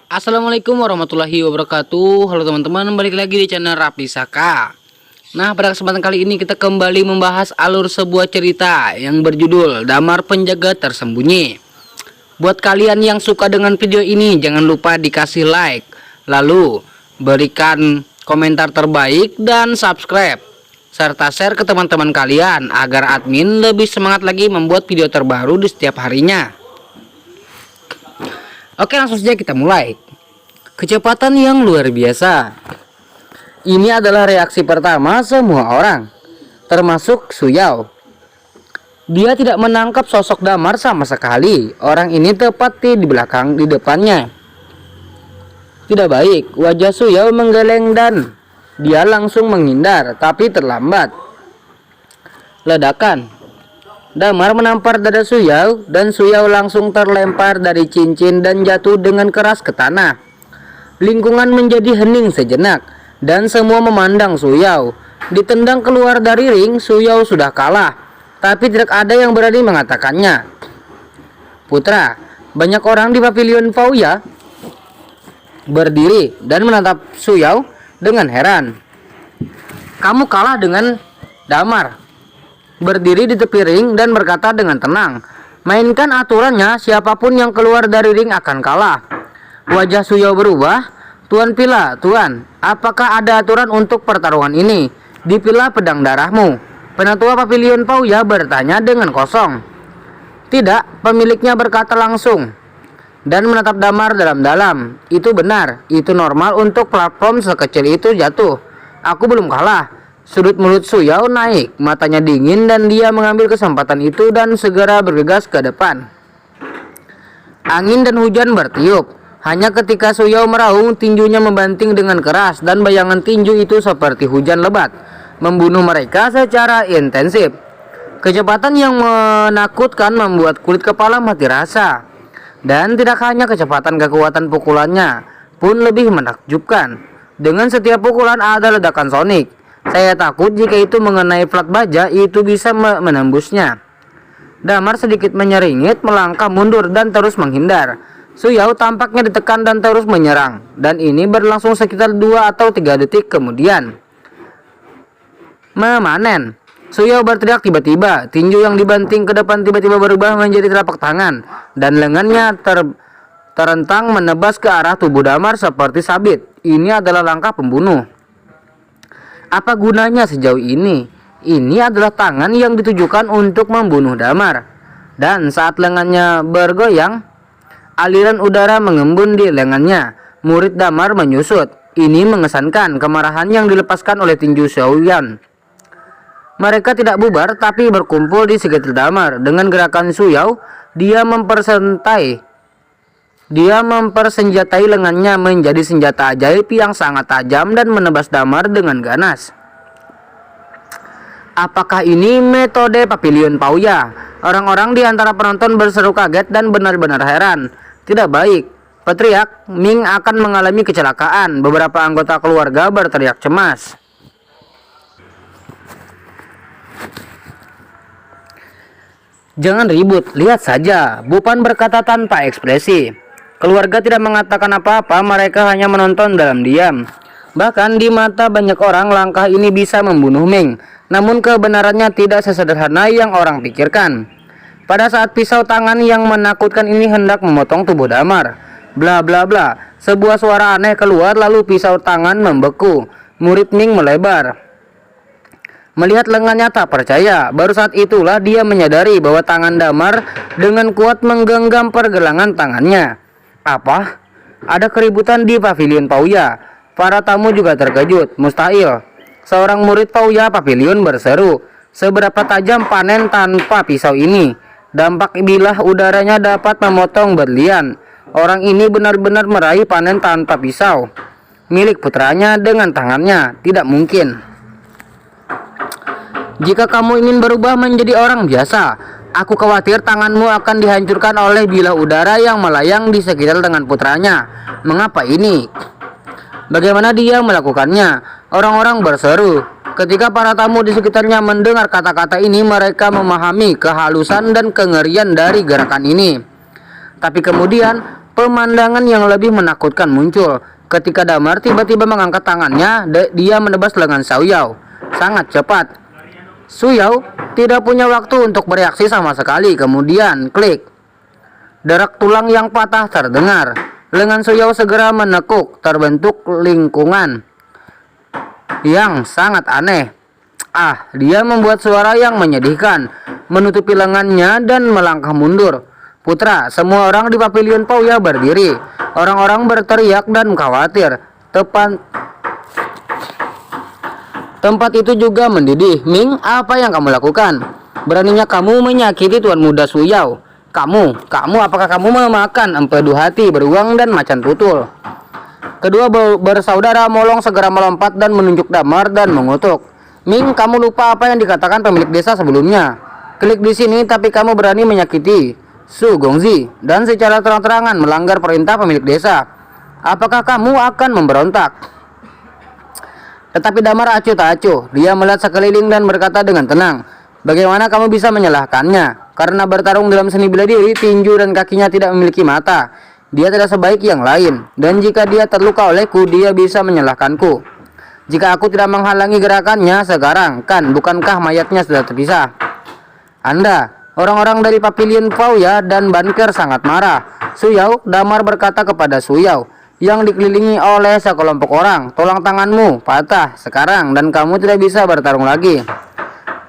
Assalamualaikum warahmatullahi wabarakatuh. Halo teman-teman, balik lagi di channel Rapli Saka. Nah, pada kesempatan kali ini kita kembali membahas alur sebuah cerita yang berjudul Damar Penjaga Tersembunyi. Buat kalian yang suka dengan video ini, jangan lupa dikasih like, lalu berikan komentar terbaik dan subscribe, serta share ke teman-teman kalian agar admin lebih semangat lagi membuat video terbaru di setiap harinya. Oke, langsung saja kita mulai. Kecepatan yang luar biasa. Ini adalah reaksi pertama semua orang, termasuk Suyao. Dia tidak menangkap sosok Damar sama sekali. Orang ini tepat di depannya. Tidak baik, wajah Suyao menggeleng dan dia langsung menghindar, tapi terlambat. Ledakan. Damar menampar dada Suyao dan Suyao langsung terlempar dari cincin dan jatuh dengan keras ke tanah. Lingkungan menjadi hening sejenak dan semua memandang Suyao. Ditendang keluar dari ring, Suyao sudah kalah, tapi tidak ada yang berani mengatakannya. Putra, banyak orang di pavilion Pauya berdiri dan menatap Suyao dengan heran. Kamu kalah dengan Damar. Berdiri di tepi ring dan berkata dengan tenang, mainkan aturannya, siapapun yang keluar dari ring akan kalah. Wajah Suyao berubah. Tuan Pila, Tuan, apakah ada aturan untuk pertarungan ini? Dipilah pedang darahmu. Penatua pavilion Pauya bertanya dengan kosong. Tidak, pemiliknya berkata langsung dan menatap Damar dalam-dalam. Itu benar, itu normal untuk platform sekecil itu jatuh. Aku belum kalah. Sudut mulut Suyao naik, matanya dingin dan dia mengambil kesempatan itu dan segera bergegas ke depan. Angin dan hujan bertiup. Hanya ketika Suyao meraung, tinjunya membanting dengan keras dan bayangan tinju itu seperti hujan lebat, membunuh mereka secara intensif. Kecepatan yang menakutkan membuat kulit kepala mati rasa. Dan tidak hanya kecepatan, kekuatan pukulannya pun lebih menakjubkan. Dengan setiap pukulan ada ledakan sonik. Saya takut jika itu mengenai plat baja, itu bisa menembusnya. Damar sedikit menyeringit, melangkah mundur dan terus menghindar. Suyao tampaknya ditekan dan terus menyerang, dan ini berlangsung sekitar 2 atau 3 detik kemudian. Memanen. Suyao berteriak tiba-tiba. Tinju yang dibanting ke depan tiba-tiba berubah menjadi telapak tangan, dan lengannya terentang menebas ke arah tubuh Damar seperti sabit. Ini adalah langkah pembunuh. Apa gunanya sejauh ini? Ini adalah tangan yang ditujukan untuk membunuh Damar. Dan saat lengannya bergoyang, aliran udara mengembun di lengannya. Murid Damar menyusut. Ini mengesankan kemarahan yang dilepaskan oleh tinju Xiaoyan. Mereka tidak bubar tapi berkumpul di sekitar Damar. Dengan gerakan Suyao, dia mempersenjatai lengannya menjadi senjata ajaib yang sangat tajam dan menebas Damar dengan ganas. Apakah ini metode pavilion Pauya? Orang-orang di antara penonton berseru kaget dan benar-benar heran. Tidak baik, peteriak, Ming akan mengalami kecelakaan. Beberapa anggota keluarga berteriak cemas. Jangan ribut, lihat saja, Bupan berkata tanpa ekspresi. Keluarga tidak mengatakan apa-apa, mereka hanya menonton dalam diam. Bahkan di mata banyak orang, langkah ini bisa membunuh Ming. Namun kebenarannya tidak sesederhana yang orang pikirkan. Pada saat pisau tangan yang menakutkan ini hendak memotong tubuh Damar, bla bla bla, sebuah suara aneh keluar lalu pisau tangan membeku. Murid Ming melebar. Melihat lengannya tak percaya. Baru saat itulah dia menyadari bahwa tangan Damar dengan kuat menggenggam pergelangan tangannya. Apa? Ada keributan di pavilion Pauya. Para tamu juga terkejut. Mustahil. Seorang murid Pauya pavilion berseru. Seberapa tajam panen tanpa pisau ini? Dampak bilah udaranya dapat memotong berlian. Orang ini benar-benar meraih panen tanpa pisau. Milik putranya dengan tangannya. Tidak mungkin. Jika kamu ingin berubah menjadi orang biasa, aku khawatir tanganmu akan dihancurkan oleh bilah udara yang melayang di sekitar tangan putranya. Mengapa ini? Bagaimana dia melakukannya? Orang-orang berseru. Ketika para tamu di sekitarnya mendengar kata-kata ini, mereka memahami kehalusan dan kengerian dari gerakan ini. Tapi kemudian pemandangan yang lebih menakutkan muncul. Ketika Damar tiba-tiba mengangkat tangannya, dia menebas lengan Suyao sangat cepat. Suyao tidak punya waktu untuk bereaksi sama sekali. Kemudian klik. Derak tulang yang patah terdengar. Lengan Suyao segera menekuk, terbentuk lingkungan yang sangat aneh. Dia membuat suara yang menyedihkan, menutupi lengannya dan melangkah mundur. Putra, semua orang di Pavilion Pauya berdiri. Orang-orang berteriak dan khawatir. Tempat itu juga mendidih. Ming, apa yang kamu lakukan? Beraninya kamu menyakiti Tuan Muda Suyao. Kamu, apakah kamu memakan empedu hati, beruang, dan macan tutul? Kedua bersaudara Molong segera melompat dan menunjuk Damar dan mengutuk. Ming, kamu lupa apa yang dikatakan pemilik desa sebelumnya. Klik di sini, tapi kamu berani menyakiti Su Gongzi dan secara terang-terangan melanggar perintah pemilik desa. Apakah kamu akan memberontak? Tetapi Damar acuh tak acuh. Dia melihat sekeliling dan berkata dengan tenang, bagaimana kamu bisa menyalahkannya? Karena bertarung dalam seni bela diri, tinju dan kakinya tidak memiliki mata. Dia tidak sebaik yang lain. Dan jika dia terluka olehku, dia bisa menyalahkanku. Jika aku tidak menghalangi gerakannya sekarang, bukankah mayatnya sudah terpisah? Anda, orang-orang dari Pavilion Pauya dan Banker sangat marah. Suyao, Damar berkata kepada Suyao yang dikelilingi oleh sekelompok orang, tulang tanganmu patah sekarang dan kamu tidak bisa bertarung lagi.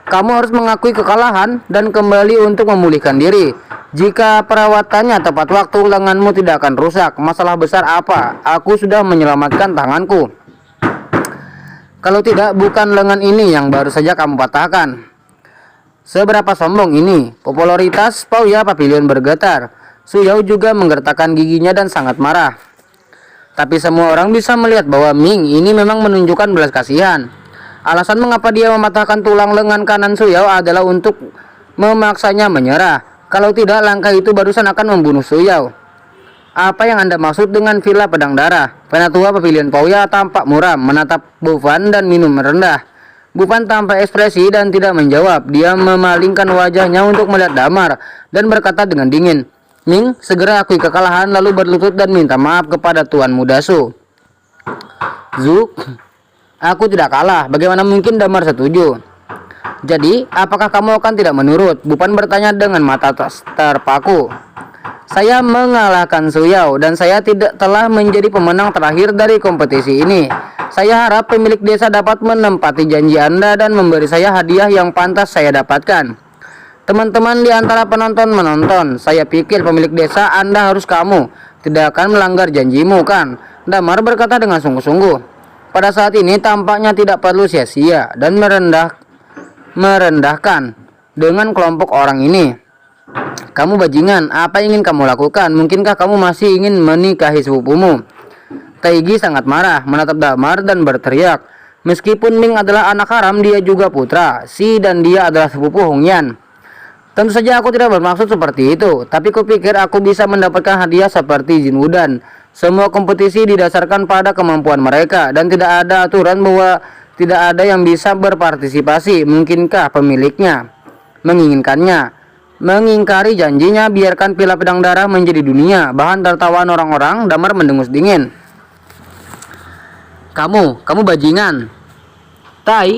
Kamu harus mengakui kekalahan dan kembali untuk memulihkan diri. Jika perawatannya tepat waktu, lenganmu tidak akan rusak. Masalah besar apa? Aku sudah menyelamatkan tanganku. Kalau tidak, bukan lengan ini yang baru saja kamu patahkan. Seberapa sombong ini? Popularitas Pauya Pavilion bergetar. Suyao juga menggertakkan giginya dan sangat marah. Tapi semua orang bisa melihat bahwa Ming ini memang menunjukkan belas kasihan. Alasan mengapa dia mematahkan tulang lengan kanan Suyao adalah untuk memaksanya menyerah. Kalau tidak, langkah itu barusan akan membunuh Suyao. Apa yang Anda maksud dengan Villa Pedang Darah? Penatua Pavilion Pauya tampak muram, menatap Bufan dan minum merendah. Bufan tampak ekspresi dan tidak menjawab. Dia memalingkan wajahnya untuk melihat Damar dan berkata dengan dingin, Ming, segera akui kekalahan lalu berlutut dan minta maaf kepada Tuan Muda Su. Zuk, aku tidak kalah. Bagaimana mungkin Damar setuju? Jadi, apakah kamu akan tidak menurut? Bufan bertanya dengan mata terpaku. Saya mengalahkan Suyao dan saya tidak telah menjadi pemenang terakhir dari kompetisi ini. Saya harap pemilik desa dapat menempati janji Anda dan memberi saya hadiah yang pantas saya dapatkan. Teman-teman di antara penonton menonton, saya pikir pemilik desa Anda harus kamu tidak akan melanggar janjimu, kan? Damar berkata dengan sungguh-sungguh. Pada saat ini tampaknya tidak perlu sia-sia dan merendahkan dengan kelompok orang ini. Kamu bajingan, apa yang ingin kamu lakukan? Mungkinkah kamu masih ingin menikahi sepupumu? Taigi sangat marah, menatap Damar dan berteriak. Meskipun Ming adalah anak haram, dia juga putra. Dan dia adalah sepupu Hongyan. Tentu saja aku tidak bermaksud seperti itu, tapi kupikir aku bisa mendapatkan hadiah seperti Jin Wudan. Semua kompetisi didasarkan pada kemampuan mereka dan tidak ada aturan bahwa tidak ada yang bisa berpartisipasi. Mungkinkah pemiliknya menginginkannya? Mengingkari janjinya, biarkan Villa Pedang Darah menjadi dunia. Bahan tertawaan orang-orang, Damar mendengus dingin. Kamu bajingan. Tai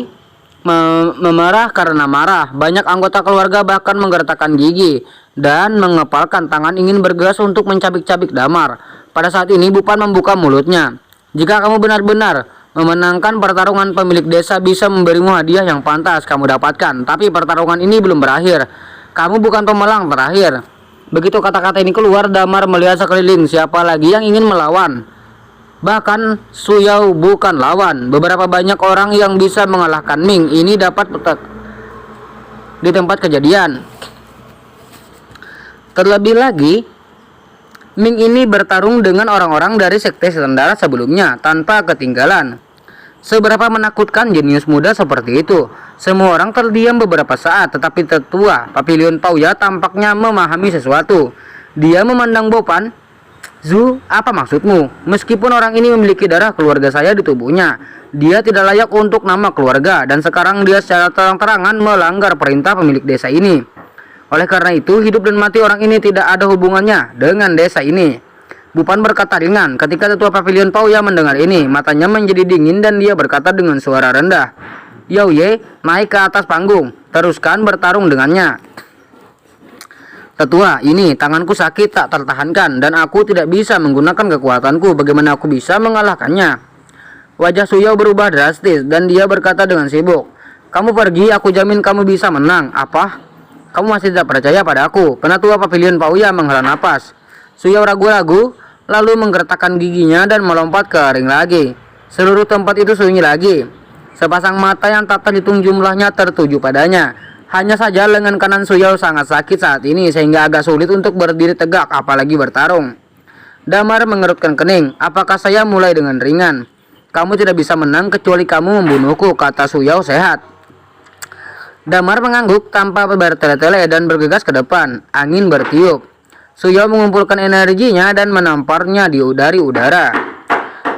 memarah karena marah. Banyak anggota keluarga bahkan menggertakkan gigi dan mengepalkan tangan ingin bergegas untuk mencabik-cabik Damar. Pada saat ini Bufan membuka mulutnya. Jika kamu benar-benar memenangkan pertarungan, pemilik desa bisa memberimu hadiah yang pantas kamu dapatkan. Tapi pertarungan ini belum berakhir. Kamu bukan pemenang terakhir. Begitu kata-kata ini keluar, Damar melihat sekeliling. Siapa lagi yang ingin melawan? Bahkan Suyao bukan lawan. Beberapa banyak orang yang bisa mengalahkan Ming ini dapat di tempat kejadian. Terlebih lagi, Ming ini bertarung dengan orang-orang dari sekte Setan Darah sebelumnya tanpa ketinggalan. Seberapa menakutkan jenius muda seperti itu. Semua orang terdiam beberapa saat, tetapi tetua Pavilion Pauya tampaknya memahami sesuatu. Dia memandang Bufan. Zu, apa maksudmu? Meskipun orang ini memiliki darah keluarga saya di tubuhnya, dia tidak layak untuk nama keluarga, dan sekarang dia secara terang-terangan melanggar perintah pemilik desa ini. Oleh karena itu, hidup dan mati orang ini tidak ada hubungannya dengan desa ini. Bupan berkata ringan. Ketika tetua pavilion Pauya mendengar ini, matanya menjadi dingin dan dia berkata dengan suara rendah, Yao Ye, naik ke atas panggung, teruskan bertarung dengannya. Tetua, ini tanganku sakit tak tertahankan dan aku tidak bisa menggunakan kekuatanku. Bagaimana aku bisa mengalahkannya? Wajah Suyao berubah drastis dan dia berkata dengan sibuk, kamu pergi, aku jamin kamu bisa menang. Apa? Kamu masih tidak percaya pada aku? Penatua pavilion Pauya menghela napas. Suyao ragu-ragu, lalu menggertakkan giginya dan melompat ke ring lagi. Seluruh tempat itu sunyi lagi. Sepasang mata yang tak terhitung jumlahnya tertuju padanya. Hanya saja lengan kanan Suyao sangat sakit saat ini sehingga agak sulit untuk berdiri tegak apalagi bertarung. Damar mengerutkan kening. Apakah saya mulai dengan ringan? Kamu tidak bisa menang kecuali kamu membunuhku, kata Suyao sehat. Damar mengangguk tanpa bertele-tele dan bergegas ke depan. Angin bertiup. Suyao mengumpulkan energinya dan menamparnya dari udara.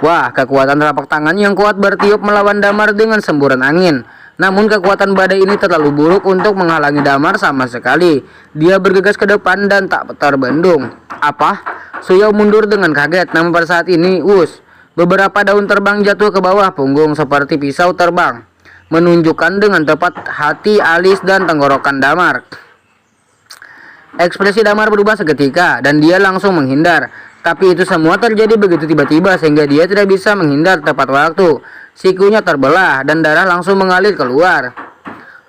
Wah, kekuatan telapak tangan yang kuat bertiup melawan Damar dengan semburan angin. Namun kekuatan badai ini terlalu buruk untuk menghalangi Damar sama sekali. Dia bergegas ke depan dan tak terbendung. Apa? Suyao mundur dengan kaget. Namun pada saat ini, beberapa daun terbang jatuh ke bawah punggung seperti pisau terbang, menunjukkan dengan tepat hati, alis, dan tenggorokan Damar. Ekspresi Damar berubah seketika dan dia langsung menghindar. Tapi itu semua terjadi begitu tiba-tiba sehingga dia tidak bisa menghindar tepat waktu. Sikunya terbelah dan darah langsung mengalir keluar.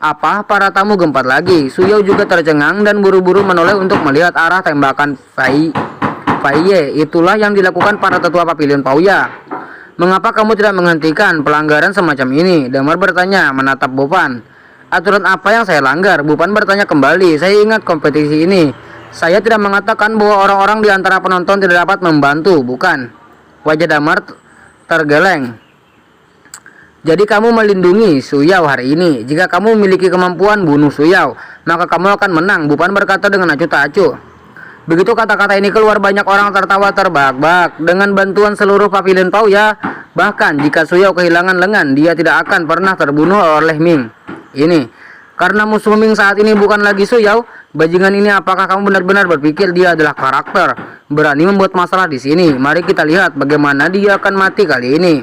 Apa? Para tamu gempat lagi. Suyao juga tercengang dan buru-buru menoleh untuk melihat arah tembakan Faiye. Itulah yang dilakukan para tetua pavilion Pauya. Mengapa kamu tidak menghentikan pelanggaran semacam ini? Damar bertanya menatap Bupan. Aturan apa yang saya langgar? Bupan bertanya kembali. Saya ingat kompetisi ini. Saya tidak mengatakan bahwa orang-orang di antara penonton tidak dapat membantu, bukan? Wajah Damar tergeleng. Jadi kamu melindungi Suyao hari ini. Jika kamu memiliki kemampuan bunuh Suyao, maka kamu akan menang, Bupan berkata dengan acuh tak acuh. Begitu kata-kata ini keluar, banyak orang tertawa terbahak-bahak. Dengan bantuan seluruh pavilion Pauya, bahkan jika Suyao kehilangan lengan, dia tidak akan pernah terbunuh oleh Ming. Ini karena musuh Ming saat ini bukan lagi Suyao. Bajingan ini, apakah kamu benar-benar berpikir dia adalah karakter berani membuat masalah di sini? Mari kita lihat bagaimana dia akan mati kali ini.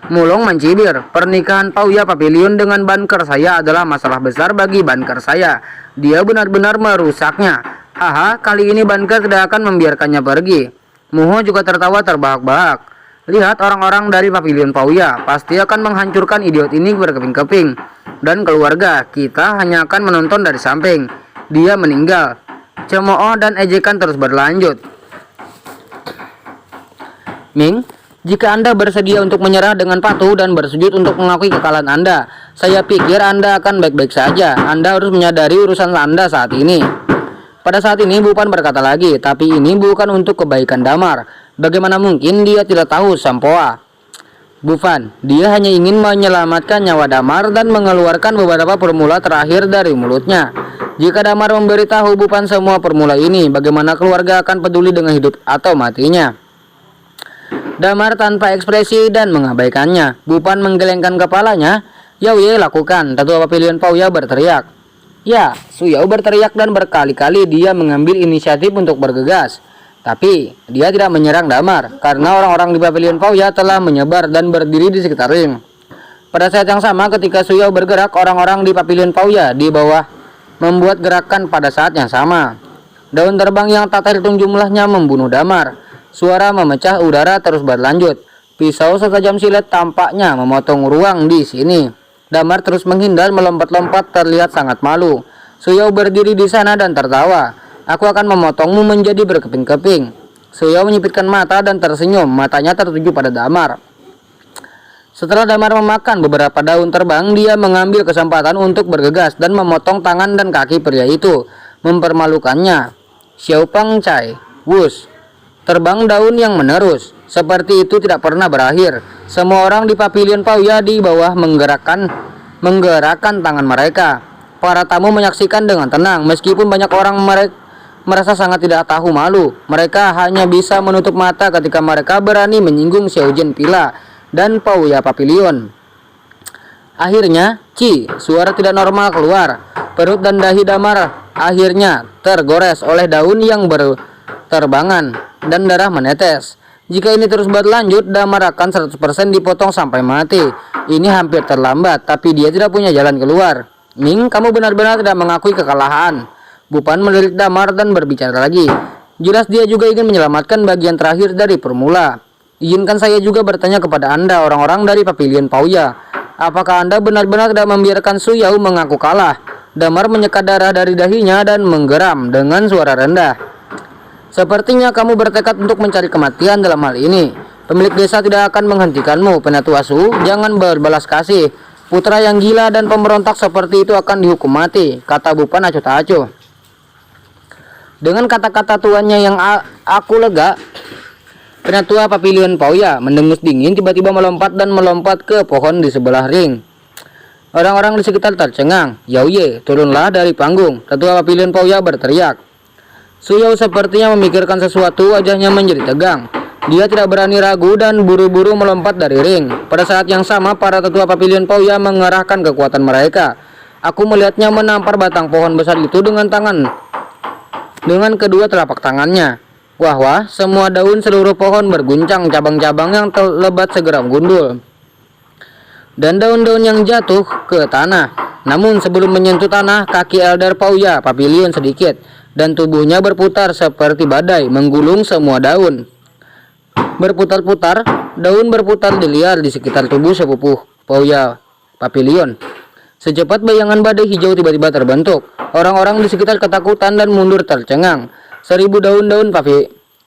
Mulong mencibir. Pernikahan Pauya Pavilion dengan banker saya adalah masalah besar bagi banker saya. Dia benar-benar merusaknya. Haha, kali ini banker tidak akan membiarkannya pergi. Muho juga tertawa terbahak-bahak. Lihat orang-orang dari Pavilion Pauya pasti akan menghancurkan idiot ini berkeping-keping. Dan keluarga kita hanya akan menonton dari samping. Dia meninggal. Cemooh dan ejekan terus berlanjut. Ming, jika Anda bersedia untuk menyerah dengan patuh dan bersujud untuk mengakui kekalahan Anda, saya pikir Anda akan baik-baik saja. Anda harus menyadari urusan Anda saat ini. Pada saat ini Bupan berkata lagi, tapi ini bukan untuk kebaikan Damar. Bagaimana mungkin dia tidak tahu Sampoa? Bupan, dia hanya ingin menyelamatkan nyawa Damar dan mengeluarkan beberapa formula terakhir dari mulutnya. Jika Damar memberitahu Bupan semua formula ini, bagaimana keluarga akan peduli dengan hidup atau matinya? Damar tanpa ekspresi dan mengabaikannya. Bupan menggelengkan kepalanya. Yao Ye, lakukan. Tetua pavilion Pauya berteriak. Ya, Suyao berteriak dan berkali-kali dia mengambil inisiatif untuk bergegas. Tapi dia tidak menyerang Damar karena orang-orang di pavilion Pauya telah menyebar dan berdiri di sekitar ring. Pada saat yang sama ketika Suyao bergerak, orang-orang di pavilion Pauya di bawah membuat gerakan pada saat yang sama. Daun terbang yang tak terhitung jumlahnya membunuh Damar. Suara memecah udara terus berlanjut. Pisau setajam silet tampaknya memotong ruang di sini. Damar terus menghindar, melompat-lompat, terlihat sangat malu. Suyao berdiri di sana dan tertawa. Aku akan memotongmu menjadi berkeping-keping. Suyao menyipitkan mata dan tersenyum. Matanya tertuju pada Damar. Setelah Damar memakan beberapa daun terbang, dia mengambil kesempatan untuk bergegas dan memotong tangan dan kaki pria itu, mempermalukannya. Xiao Peng Cai, terbang daun yang menerus. Seperti itu tidak pernah berakhir. Semua orang di pavilion Pauya di bawah menggerakkan tangan mereka. Para tamu menyaksikan dengan tenang, meskipun banyak orang merasa sangat tidak tahu malu. Mereka hanya bisa menutup mata ketika mereka berani menyinggung Xiaojin Pila dan Pauya Pavilion. Akhirnya, suara tidak normal keluar. Perut dan dahi Damar akhirnya tergores oleh daun yang terbangan dan darah menetes. Jika ini terus berlanjut, Damar akan 100% dipotong sampai mati. Ini hampir terlambat, tapi dia tidak punya jalan keluar. Ming, kamu benar-benar tidak mengakui kekalahan. Bupan melirik Damar dan berbicara lagi. Jelas dia juga ingin menyelamatkan bagian terakhir dari formula. Izinkan saya juga bertanya kepada Anda, orang-orang dari Pavilion Pauya. Apakah Anda benar-benar tidak membiarkan Su Yao mengaku kalah? Damar menyeka darah dari dahinya dan menggeram dengan suara rendah. Sepertinya kamu bertekad untuk mencari kematian dalam hal ini. Pemilik desa tidak akan menghentikanmu, Penatua Su. Jangan berbalas kasih. Putra yang gila dan pemberontak seperti itu akan dihukum mati, kata Bupan acuh tak acuh. Dengan kata-kata tuannya yang aku lega, Penatua Pavilion Pauya mendengus dingin tiba-tiba melompat ke pohon di sebelah ring. Orang-orang di sekitar tercengang. Yao Ye, turunlah dari panggung. Tetua Pavilion Pauya berteriak. Su Yao sepertinya memikirkan sesuatu, wajahnya menjadi tegang. Dia tidak berani ragu dan buru-buru melompat dari ring. Pada saat yang sama, para tetua Pavilion Pauya mengerahkan kekuatan mereka. Aku melihatnya menampar batang pohon besar itu dengan kedua telapak tangannya. Wah, semua daun seluruh pohon berguncang, cabang-cabang yang lebat segera gundul. Dan daun-daun yang jatuh ke tanah. Namun sebelum menyentuh tanah, kaki Elder Pauya Pavilion sedikit. Dan tubuhnya berputar seperti badai, menggulung semua daun. Berputar-putar, daun berputar liar di sekitar tubuh sepupu Pauya Pavilion. Secepat bayangan badai hijau tiba-tiba terbentuk. Orang-orang di sekitar ketakutan dan mundur tercengang. 1000 daun-daun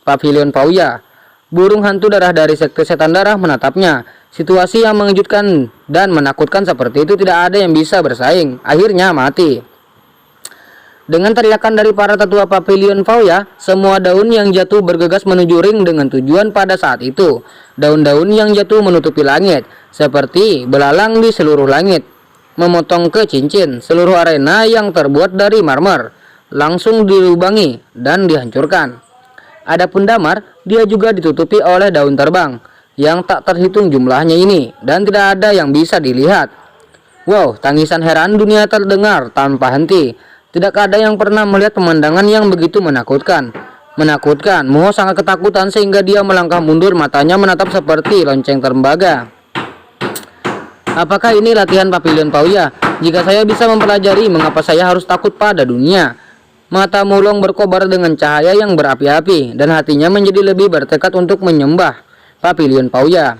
Pavilion Pauya. Burung hantu darah dari sekte setan darah menatapnya. Situasi yang mengejutkan dan menakutkan seperti itu tidak ada yang bisa bersaing. Akhirnya mati. Dengan teriakan dari para tetua Pavilion Pauya, semua daun yang jatuh bergegas menuju ring dengan tujuan pada saat itu. Daun-daun yang jatuh menutupi langit, seperti belalang di seluruh langit. Memotong ke cincin, seluruh arena yang terbuat dari marmer langsung dilubangi dan dihancurkan. Adapun Damar, dia juga ditutupi oleh daun terbang yang tak terhitung jumlahnya ini, dan tidak ada yang bisa dilihat. Wow, tangisan heran dunia terdengar tanpa henti. Tidak ada yang pernah melihat pemandangan yang begitu menakutkan. Mo sangat ketakutan sehingga dia melangkah mundur, matanya menatap seperti lonceng tembaga. Apakah ini latihan Pavilion Pauya? Jika saya bisa mempelajari, mengapa saya harus takut pada dunia? Mata Mulong berkobar dengan cahaya yang berapi-api dan hatinya menjadi lebih bertekad untuk menyembah Pavilion Pauya.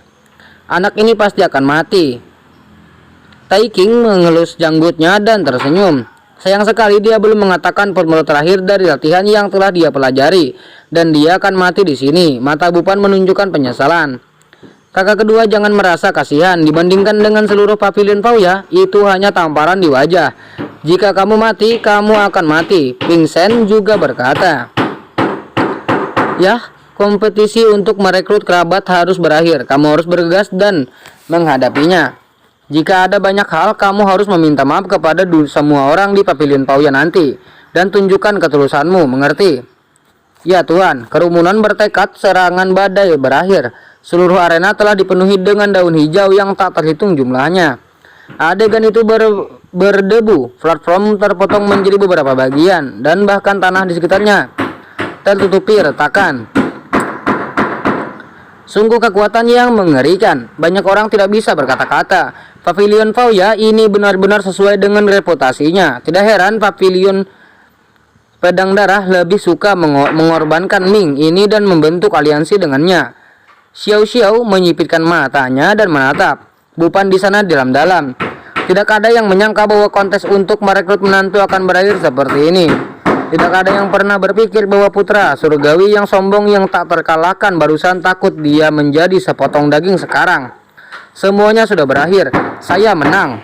Anak ini pasti akan mati. Tai King mengelus janggutnya dan tersenyum. Sayang sekali dia belum mengatakan formula terakhir dari latihan yang telah dia pelajari, dan dia akan mati di sini. Mata Bupan menunjukkan penyesalan. Kakak kedua jangan merasa kasihan. Dibandingkan dengan seluruh Pavilion Pauya, itu hanya tamparan di wajah. Jika kamu mati, kamu akan mati. Ping Shen juga berkata. Ya, kompetisi untuk merekrut kerabat harus berakhir. Kamu harus bergegas dan menghadapinya. Jika ada banyak hal, kamu harus meminta maaf kepada semua orang di Pavilion Pauya nanti. Dan tunjukkan ketulusanmu, mengerti? Ya Tuhan, kerumunan bertekad serangan badai berakhir. Seluruh arena telah dipenuhi dengan daun hijau yang tak terhitung jumlahnya. Adegan itu berdebu, platform terpotong menjadi beberapa bagian. Dan bahkan tanah di sekitarnya tertutupi retakan. Sungguh kekuatan yang mengerikan. Banyak orang tidak bisa berkata-kata. Pavilion Pauya ini benar-benar sesuai dengan reputasinya. Tidak heran Pavilion Pedang Darah lebih suka mengorbankan Ming ini dan membentuk aliansi dengannya. Xiao Xiao menyipitkan matanya dan menatap Bupan di sana dalam-dalam. Tidak ada yang menyangka bahwa kontes untuk merekrut menantu akan berakhir seperti ini. Tidak ada yang pernah berpikir bahwa putra surgawi yang sombong yang tak terkalahkan barusan takut dia menjadi sepotong daging sekarang. Semuanya sudah berakhir. Saya menang.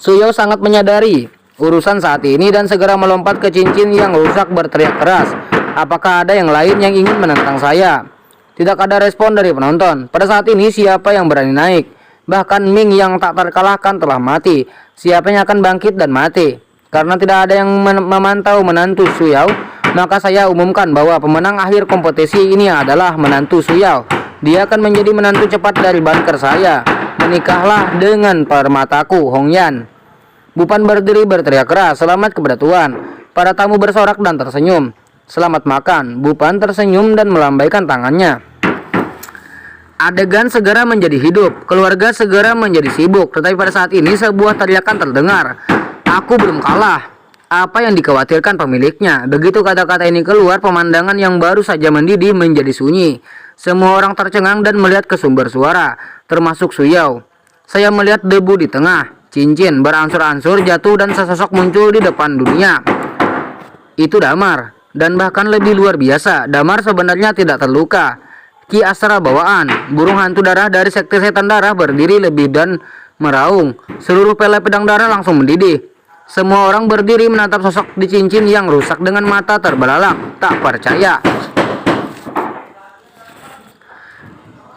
Su Yao sangat menyadari urusan saat ini dan segera melompat ke cincin yang rusak berteriak keras. Apakah ada yang lain yang ingin menentang saya? Tidak ada respon dari penonton. Pada saat ini siapa yang berani naik? Bahkan Ming yang tak terkalahkan telah mati. Siapa yang akan bangkit dan mati? Karena tidak ada yang memantau menantu Su Yao, maka saya umumkan bahwa pemenang akhir kompetisi ini adalah menantu Su Yao. Dia akan menjadi menantu cepat dari banker saya. Menikahlah dengan permataku, Hong Yan. Bupan berdiri berteriak keras, selamat kepada Tuan. Para tamu bersorak dan tersenyum. Selamat makan. Bupan tersenyum dan melambaikan tangannya. Adegan segera menjadi hidup. Keluarga segera menjadi sibuk. Tetapi pada saat ini sebuah teriakan terdengar. Aku belum kalah. Apa yang dikhawatirkan pemiliknya? Begitu kata-kata ini keluar, pemandangan yang baru saja mendidih menjadi sunyi. Semua orang tercengang dan melihat ke sumber suara, termasuk Suyao. Saya melihat debu di tengah. Cincin beransur-ansur jatuh dan sesosok muncul di depan dunia. Itu Damar. Dan bahkan lebih luar biasa, Damar sebenarnya tidak terluka. Ki Astra bawaan, burung hantu darah dari sekte setan darah berdiri lebih dan meraung. Seluruh pele pedang darah langsung mendidih. Semua orang berdiri menatap sosok di cincin yang rusak dengan mata terbelalak, tak percaya.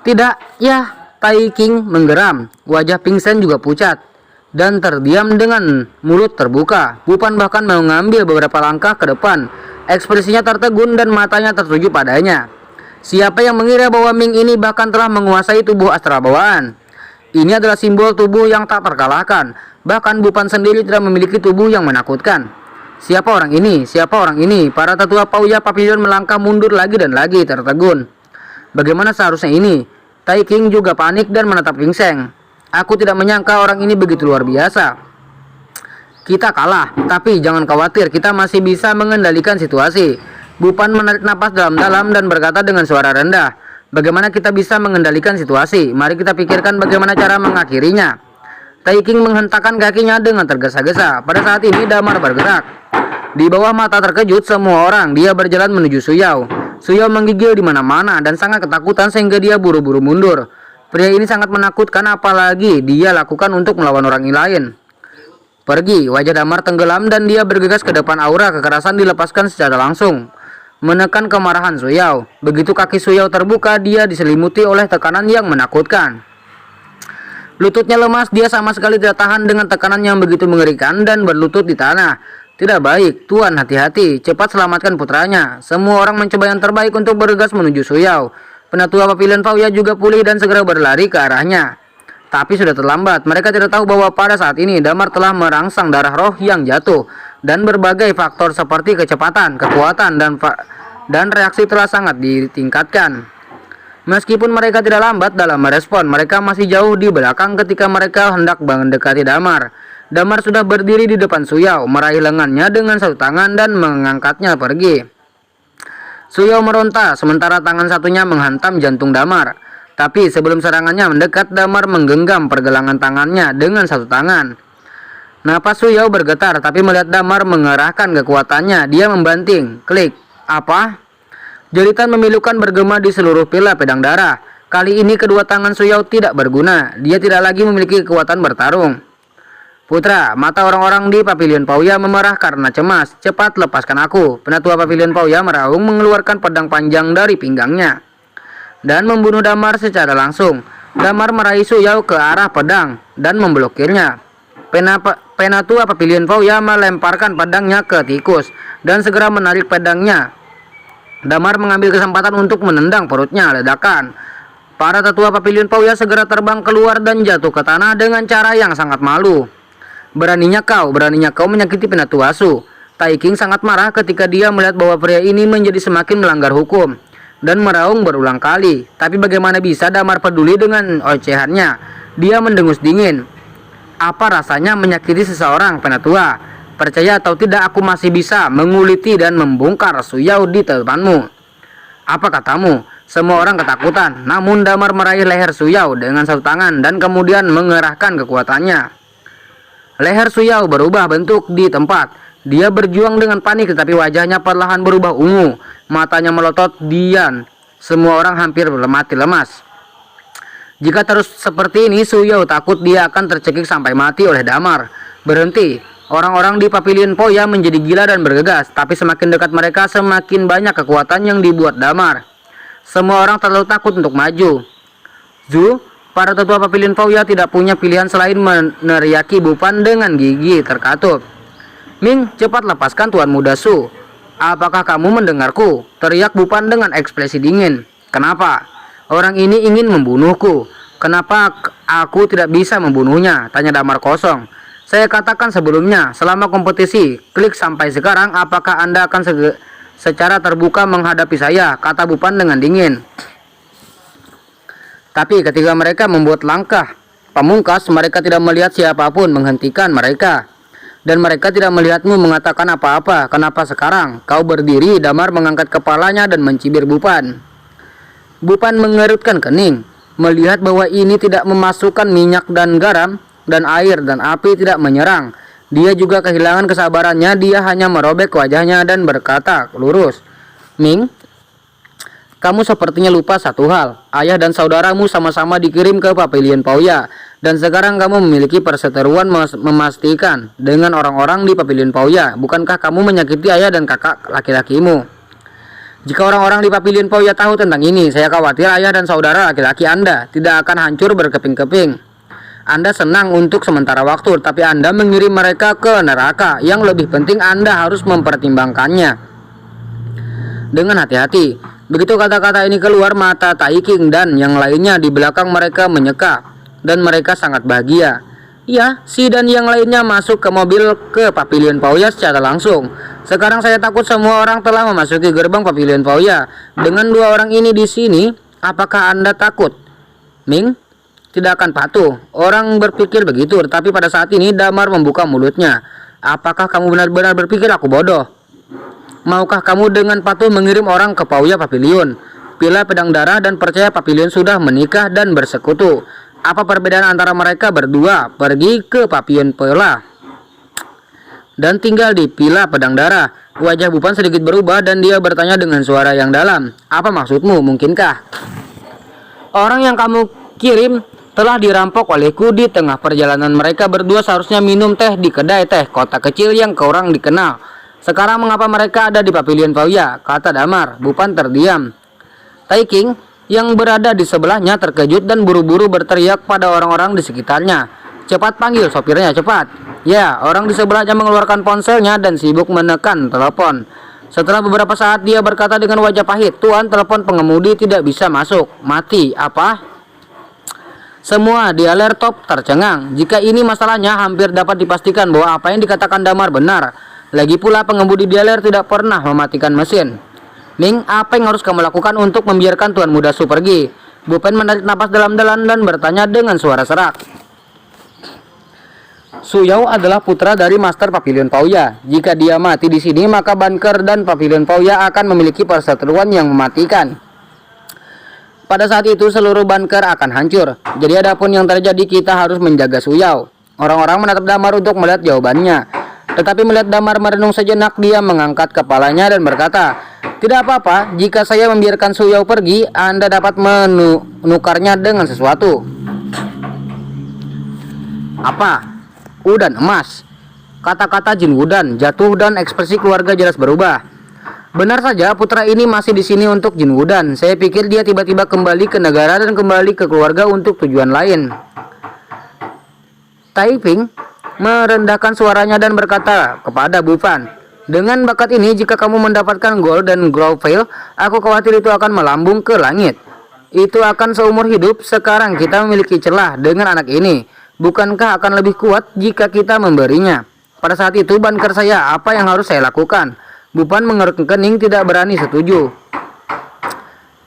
Tidak, ya. Tai King menggeram. Wajah Ping Shen juga pucat dan terdiam dengan mulut terbuka. Bupan bahkan mengambil beberapa langkah ke depan. Ekspresinya tertegun dan matanya tertuju padanya. Siapa yang mengira bahwa Ming ini bahkan telah menguasai tubuh Astra bawaan? Ini adalah simbol tubuh yang tak terkalahkan. Bahkan Bupan sendiri tidak memiliki tubuh yang menakutkan. Siapa orang ini? Siapa orang ini? Para tetua Pauya Pavilion melangkah mundur lagi dan lagi, tertegun. Bagaimana seharusnya ini? Tai King juga panik dan menatap Ping Shen. Aku tidak menyangka orang ini begitu luar biasa. Kita kalah, tapi jangan khawatir, kita masih bisa mengendalikan situasi. Bupan menarik napas dalam-dalam dan berkata dengan suara rendah. Bagaimana kita bisa mengendalikan situasi? Mari kita pikirkan bagaimana cara mengakhirinya. Tai King menghentakkan kakinya dengan tergesa-gesa. Pada saat ini Damar bergerak. Di bawah mata terkejut semua orang, dia berjalan menuju Suyao. Suyao menggigil di mana-mana dan sangat ketakutan sehingga dia buru-buru mundur. Pria ini sangat menakutkan, apalagi dia lakukan untuk melawan orang lain. Pergi, wajah Damar tenggelam dan dia bergegas ke depan. Aura kekerasan dilepaskan secara langsung, menekan kemarahan Suyao. Begitu kaki Suyao terbuka, dia diselimuti oleh tekanan yang menakutkan. Lututnya lemas, dia sama sekali tidak tahan dengan tekanan yang begitu mengerikan dan berlutut di tanah. Tidak baik, Tuan, hati-hati, cepat selamatkan putranya. Semua orang mencoba yang terbaik untuk bergegas menuju Suyao. Penatua Pavilion Pauya juga pulih dan segera berlari ke arahnya. Tapi sudah terlambat, mereka tidak tahu bahwa pada saat ini Damar telah merangsang darah roh yang jatuh. Dan berbagai faktor seperti kecepatan, kekuatan, dan reaksi telah sangat ditingkatkan. Meskipun mereka tidak lambat dalam merespon, mereka masih jauh di belakang ketika mereka hendak mendekati Damar. Damar sudah berdiri di depan Suyao, meraih lengannya dengan satu tangan dan mengangkatnya pergi. Suyao meronta, sementara tangan satunya menghantam jantung Damar. Tapi sebelum serangannya mendekat, Damar menggenggam pergelangan tangannya dengan satu tangan. Napas Suyao bergetar, tapi melihat Damar mengerahkan kekuatannya, dia membanting. Klik. Apa? Jeritan memilukan bergema di seluruh pila pedang darah. Kali ini kedua tangan Suyao tidak berguna. Dia tidak lagi memiliki kekuatan bertarung. Putra, mata orang-orang di Pavilion Pauya memerah karena cemas. Cepat lepaskan aku. Penatua Pavilion Pauya meraung mengeluarkan pedang panjang dari pinggangnya dan membunuh Damar secara langsung. Damar meraih Suyao ke arah pedang dan memblokirnya. Penatua Pavilion Pauya melemparkan pedangnya ke tikus dan segera menarik pedangnya. Damar mengambil kesempatan untuk menendang perutnya. Ledakan. Para tetua Pavilion Pauya segera terbang keluar dan jatuh ke tanah dengan cara yang sangat malu. Beraninya kau menyakiti penatua Su. Tai King sangat marah ketika dia melihat bahwa pria ini menjadi semakin melanggar hukum dan meraung berulang kali. Tapi bagaimana bisa Damar peduli dengan ocehannya? Dia mendengus dingin. Apa rasanya menyakiti seseorang, penatua? Percaya atau tidak, aku masih bisa menguliti dan membongkar Suyao di depanmu. Apa katamu? Semua orang ketakutan. Namun Damar meraih leher Suyao dengan satu tangan dan kemudian mengerahkan kekuatannya. Leher Suyao berubah bentuk di tempat. Dia berjuang dengan panik, tetapi wajahnya perlahan berubah ungu. Matanya melotot diam. Semua orang hampir mati lemas. Jika terus seperti ini, Suyao takut dia akan tercekik sampai mati oleh Damar. Berhenti. Orang-orang di Pavilion Pauya menjadi gila dan bergegas. Tapi semakin dekat mereka, semakin banyak kekuatan yang dibuat Damar. Semua orang terlalu takut untuk maju. Zu, para tetua Pavilion Pauya tidak punya pilihan selain meneriaki Bupan dengan gigi terkatup. Ming, cepat lepaskan Tuan Muda Su. Apakah kamu mendengarku? Teriak Bupan dengan ekspresi dingin. Kenapa? Orang ini ingin membunuhku. Kenapa aku tidak bisa membunuhnya? Tanya Damar kosong. Saya katakan sebelumnya, selama kompetisi klik sampai sekarang, apakah Anda akan secara terbuka menghadapi saya? Kata Bupan dengan dingin. Tapi ketika mereka membuat langkah pamungkas, mereka tidak melihat siapapun menghentikan mereka. Dan mereka tidak melihatmu mengatakan apa-apa. Kenapa sekarang? Kau berdiri. Damar mengangkat kepalanya dan mencibir Bupan. Bupan mengerutkan kening, melihat bahwa ini tidak memasukkan minyak dan garam, dan air dan api tidak menyerang. Dia juga kehilangan kesabarannya. Dia hanya merobek wajahnya dan berkata lurus, Ming, kamu sepertinya lupa satu hal. Ayah dan saudaramu sama-sama dikirim ke Pavilion Pauya. Dan sekarang kamu memiliki perseteruan memastikan dengan orang-orang di Pavilion Pauya. Bukankah kamu menyakiti ayah dan kakak laki-lakimu? Jika orang-orang di Pavilion Pauya tahu tentang ini, saya khawatir ayah dan saudara laki-laki Anda tidak akan hancur berkeping-keping. Anda senang untuk sementara waktu, tapi Anda mengirim mereka ke neraka. Yang lebih penting, Anda harus mempertimbangkannya dengan hati-hati. Begitu kata-kata ini keluar, mata Tai King dan yang lainnya di belakang mereka menyeka, dan mereka sangat bahagia. Ya, si dan yang lainnya masuk ke mobil ke Pavilion Pauya secara langsung. Sekarang saya takut semua orang telah memasuki gerbang Pavilion Pauya. Dengan dua orang ini di sini, apakah Anda takut? Ming tidak akan patuh. Orang berpikir begitu, tetapi pada saat ini Damar membuka mulutnya. Apakah kamu benar-benar berpikir aku bodoh? Maukah kamu dengan patuh mengirim orang ke Pauya Pavilion? Pilih pedang darah dan percaya Pavilion sudah menikah dan bersekutu. Apa perbedaan antara mereka berdua? Pergi ke Pavilion Pauya dan tinggal di Pila Pedang Darah. Wajah Bupan sedikit berubah dan dia bertanya dengan suara yang dalam. Apa maksudmu? Mungkinkah orang yang kamu kirim telah dirampok olehku? Di tengah perjalanan mereka berdua seharusnya minum teh di kedai teh kota kecil yang kurang dikenal. Sekarang mengapa mereka ada di Pavilion Pauya? Kata Damar. Bupan terdiam. Tai King yang berada di sebelahnya terkejut dan buru-buru berteriak pada orang-orang di sekitarnya. Cepat panggil sopirnya, cepat. Ya, orang di sebelahnya mengeluarkan ponselnya dan sibuk menekan telepon. Setelah beberapa saat dia berkata dengan wajah pahit, Tuan, telepon pengemudi tidak bisa masuk. Mati. Apa? Semua di laptop tercengang. Jika ini masalahnya, hampir dapat dipastikan bahwa apa yang dikatakan Damar benar. Lagi pula pengemudi dialer tidak pernah mematikan mesin. Ming, apa yang harus kamu lakukan untuk membiarkan Tuan Muda Su pergi? Bupen menarik napas dalam-dalam dan bertanya dengan suara serak. Su Yao adalah putra dari Master Pavilion Pauya. Jika dia mati di sini, maka Banker dan Pavilion Pauya akan memiliki perseteruan yang mematikan. Pada saat itu seluruh Banker akan hancur. Jadi adapun yang terjadi, kita harus menjaga Su Yao. Orang-orang menatap Damar untuk melihat jawabannya. Tetapi melihat Damar merenung sejenak, dia mengangkat kepalanya dan berkata, tidak apa-apa, jika saya membiarkan Su Yao pergi, Anda dapat menukarnya dengan sesuatu. Apa? Udan emas. Kata-kata Jin Wudan jatuh dan ekspresi keluarga jelas berubah. Benar saja, putra ini masih di sini untuk Jin Wudan. Saya pikir dia tiba-tiba kembali ke negara dan kembali ke keluarga untuk tujuan lain. Tai Ping merendahkan suaranya dan berkata kepada Bupan, dengan bakat ini, jika kamu mendapatkan gold dan glowfail, aku khawatir itu akan melambung ke langit. Itu akan seumur hidup. Sekarang kita memiliki celah dengan anak ini. Bukankah akan lebih kuat jika kita memberinya? Pada saat itu Banker saya, apa yang harus saya lakukan? Bupan mengerutkan kening, tidak berani setuju.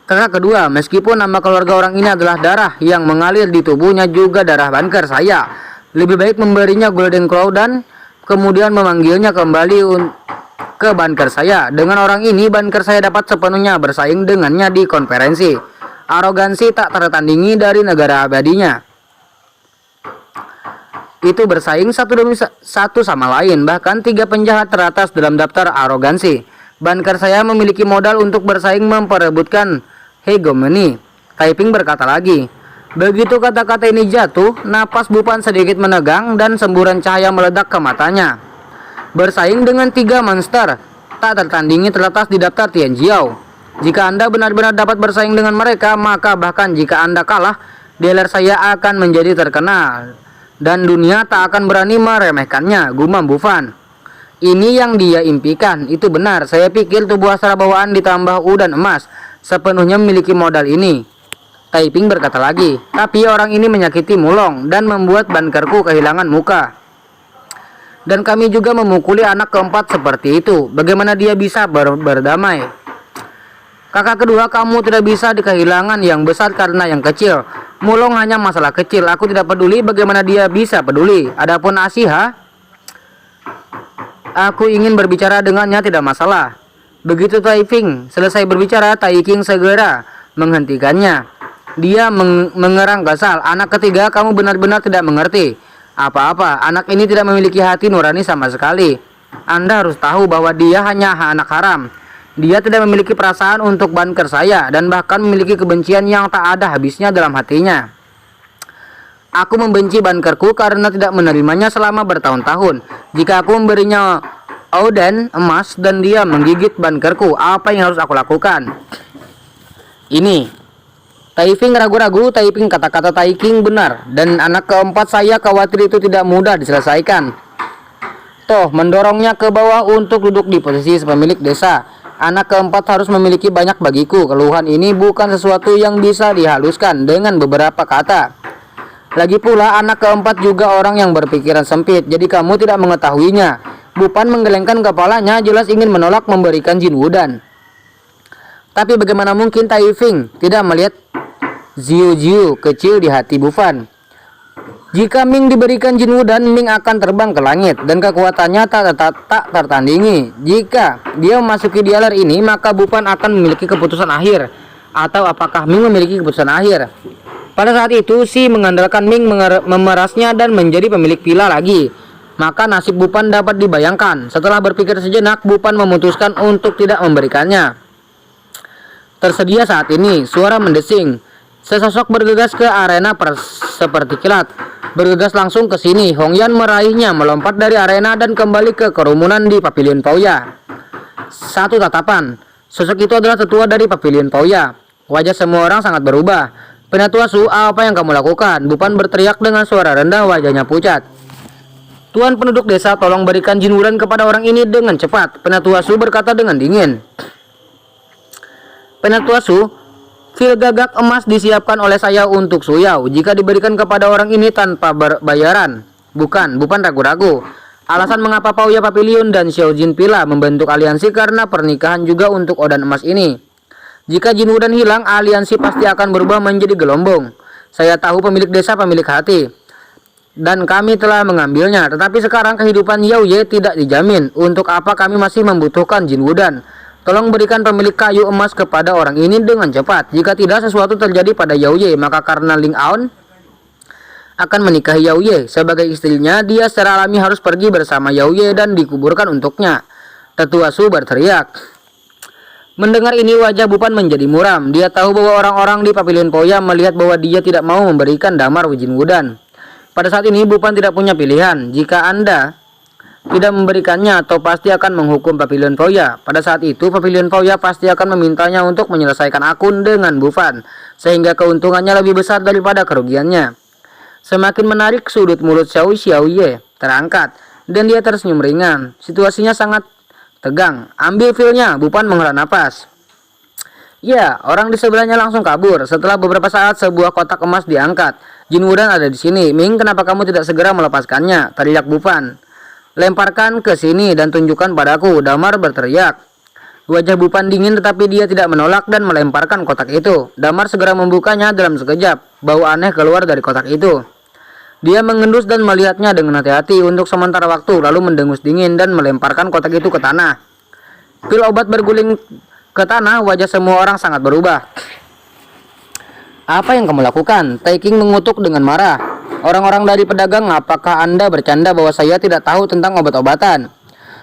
Kakak kedua, meskipun nama keluarga orang ini adalah darah yang mengalir di tubuhnya juga darah Banker saya, lebih baik memberinya Golden Claw dan kemudian memanggilnya kembali ke Banker saya. Dengan orang ini, Banker saya dapat sepenuhnya bersaing dengannya di konferensi. Arogansi tak tertandingi dari negara abadinya. Itu bersaing satu demi satu sama lain. Bahkan 3 penjahat teratas dalam daftar arogansi. Banker saya memiliki modal untuk bersaing memperebutkan hegemoni. Taiping berkata lagi. Begitu kata-kata ini jatuh, napas Bupan sedikit menegang dan semburan cahaya meledak ke matanya. Bersaing dengan 3 monster tak tertandingi terletak di daftar Tianjiao. Jika Anda benar-benar dapat bersaing dengan mereka, maka bahkan jika Anda kalah, dealer saya akan menjadi terkenal dan dunia tak akan berani meremehkannya, gumam Bupan. Ini yang dia impikan, itu benar. Saya pikir tubuh asal bawaan ditambah udan emas sepenuhnya memiliki modal ini. Taiping berkata lagi, tapi orang ini menyakiti Mulong dan membuat Bankerku kehilangan muka. Dan kami juga memukuli anak keempat seperti itu. Bagaimana dia bisa berdamai? Kakak kedua, kamu tidak bisa kehilangan yang besar karena yang kecil. Mulung hanya masalah kecil. Aku tidak peduli, bagaimana dia bisa peduli? Adapun Asiha, aku ingin berbicara dengannya, tidak masalah. Begitu Taifing selesai berbicara, Taiking segera menghentikannya. Dia mengerang kesal. Anak ketiga, kamu benar-benar tidak mengerti apa-apa. Anak ini tidak memiliki hati nurani sama sekali. Anda harus tahu bahwa dia hanya anak haram. Dia tidak memiliki perasaan untuk banker saya, dan bahkan memiliki kebencian yang tak ada habisnya dalam hatinya. Aku membenci bankerku karena tidak menerimanya selama bertahun-tahun. Jika aku memberinya Oden emas dan dia menggigit bankerku, apa yang harus aku lakukan? Ini Taifing ragu-ragu. Taifing kata-kata Taiking benar, dan anak keempat saya khawatir itu tidak mudah diselesaikan. Toh mendorongnya ke bawah untuk duduk di posisi pemilik desa. Anak keempat harus memiliki banyak bagiku. Keluhan ini bukan sesuatu yang bisa dihaluskan dengan beberapa kata. Lagi pula anak keempat juga orang yang berpikiran sempit, jadi kamu tidak mengetahuinya. Bupan menggelengkan kepalanya, jelas ingin menolak memberikan Jin Wudan. Tapi bagaimana mungkin Taifing tidak melihat Ziu kecil di hati Bufan? Jika Ming diberikan Jin Wudan, Ming akan terbang ke langit dan kekuatannya tak tertandingi. Jika dia memasuki dialer ini, maka Bufan akan memiliki keputusan akhir. Atau apakah Ming memiliki keputusan akhir? Pada saat itu, Si mengandalkan Ming memerasnya dan menjadi pemilik villa lagi. Maka nasib Bufan dapat dibayangkan. Setelah berpikir sejenak, Bufan memutuskan untuk tidak memberikannya. Tersedia saat ini, suara mendesing. Sesosok bergegas ke arena seperti kilat. Bergegas langsung ke sini. Hongyan meraihnya, melompat dari arena dan kembali ke kerumunan di Pavilion Pauya. Satu tatapan. Sosok itu adalah tetua dari Pavilion Pauya. Wajah semua orang sangat berubah. Penatua Su, apa yang kamu lakukan? Bufan berteriak dengan suara rendah, wajahnya pucat. Tuan penduduk desa, tolong berikan Jin Wudan kepada orang ini dengan cepat. Penatua Su berkata dengan dingin. Penatua Su, fil gagak emas disiapkan oleh saya untuk Suyao jika diberikan kepada orang ini tanpa bayaran. Bukan ragu-ragu. Alasan mengapa Pauya Pavilion dan Xiaojin Villa membentuk aliansi karena pernikahan juga untuk Odan emas ini. Jika Jin Wudan hilang, aliansi pasti akan berubah menjadi gelombang. Saya tahu pemilik desa pemilik hati, dan kami telah mengambilnya. Tetapi sekarang kehidupan Yao Ye tidak dijamin. Untuk apa kami masih membutuhkan Jin Wudan? Tolong berikan pemilik kayu emas kepada orang ini dengan cepat. Jika tidak sesuatu terjadi pada Yao Ye, maka karena Ling Aon akan menikahi Yao Ye sebagai istrinya, dia secara alami harus pergi bersama Yao Ye dan dikuburkan untuknya. Tetua Su berteriak. Mendengar ini, wajah Bufan menjadi muram. Dia tahu bahwa orang-orang di Pavilion Pauya melihat bahwa dia tidak mau memberikan damar Jin Wudan. Pada saat ini Bufan tidak punya pilihan. Jika Anda tidak memberikannya, atau pasti akan menghukum Pavilion Pauya. Pada saat itu Pavilion Pauya pasti akan memintanya untuk menyelesaikan akun dengan Bufan, sehingga keuntungannya lebih besar daripada kerugiannya. Semakin menarik, sudut mulut Xiao Ye terangkat dan dia tersenyum ringan. Situasinya sangat tegang. Ambil filnya. Bufan menghela napas. Ya, orang di sebelahnya langsung kabur. Setelah beberapa saat, sebuah kotak emas diangkat. Jin Wudan ada di sini. Ming, kenapa kamu tidak segera melepaskannya? Teriak Bufan. Lemparkan ke sini dan tunjukkan padaku. Damar berteriak. Wajah Bufan dingin, tetapi dia tidak menolak dan melemparkan kotak itu. Damar segera membukanya dalam sekejap. Bau aneh keluar dari kotak itu. Dia mengendus dan melihatnya dengan hati-hati untuk sementara waktu, lalu mendengus dingin dan melemparkan kotak itu ke tanah. Pil obat berguling ke tanah. Wajah semua orang sangat berubah. Apa yang kamu lakukan? Taiking mengutuk dengan marah. Orang-orang dari pedagang, apakah Anda bercanda bahwa saya tidak tahu tentang obat-obatan?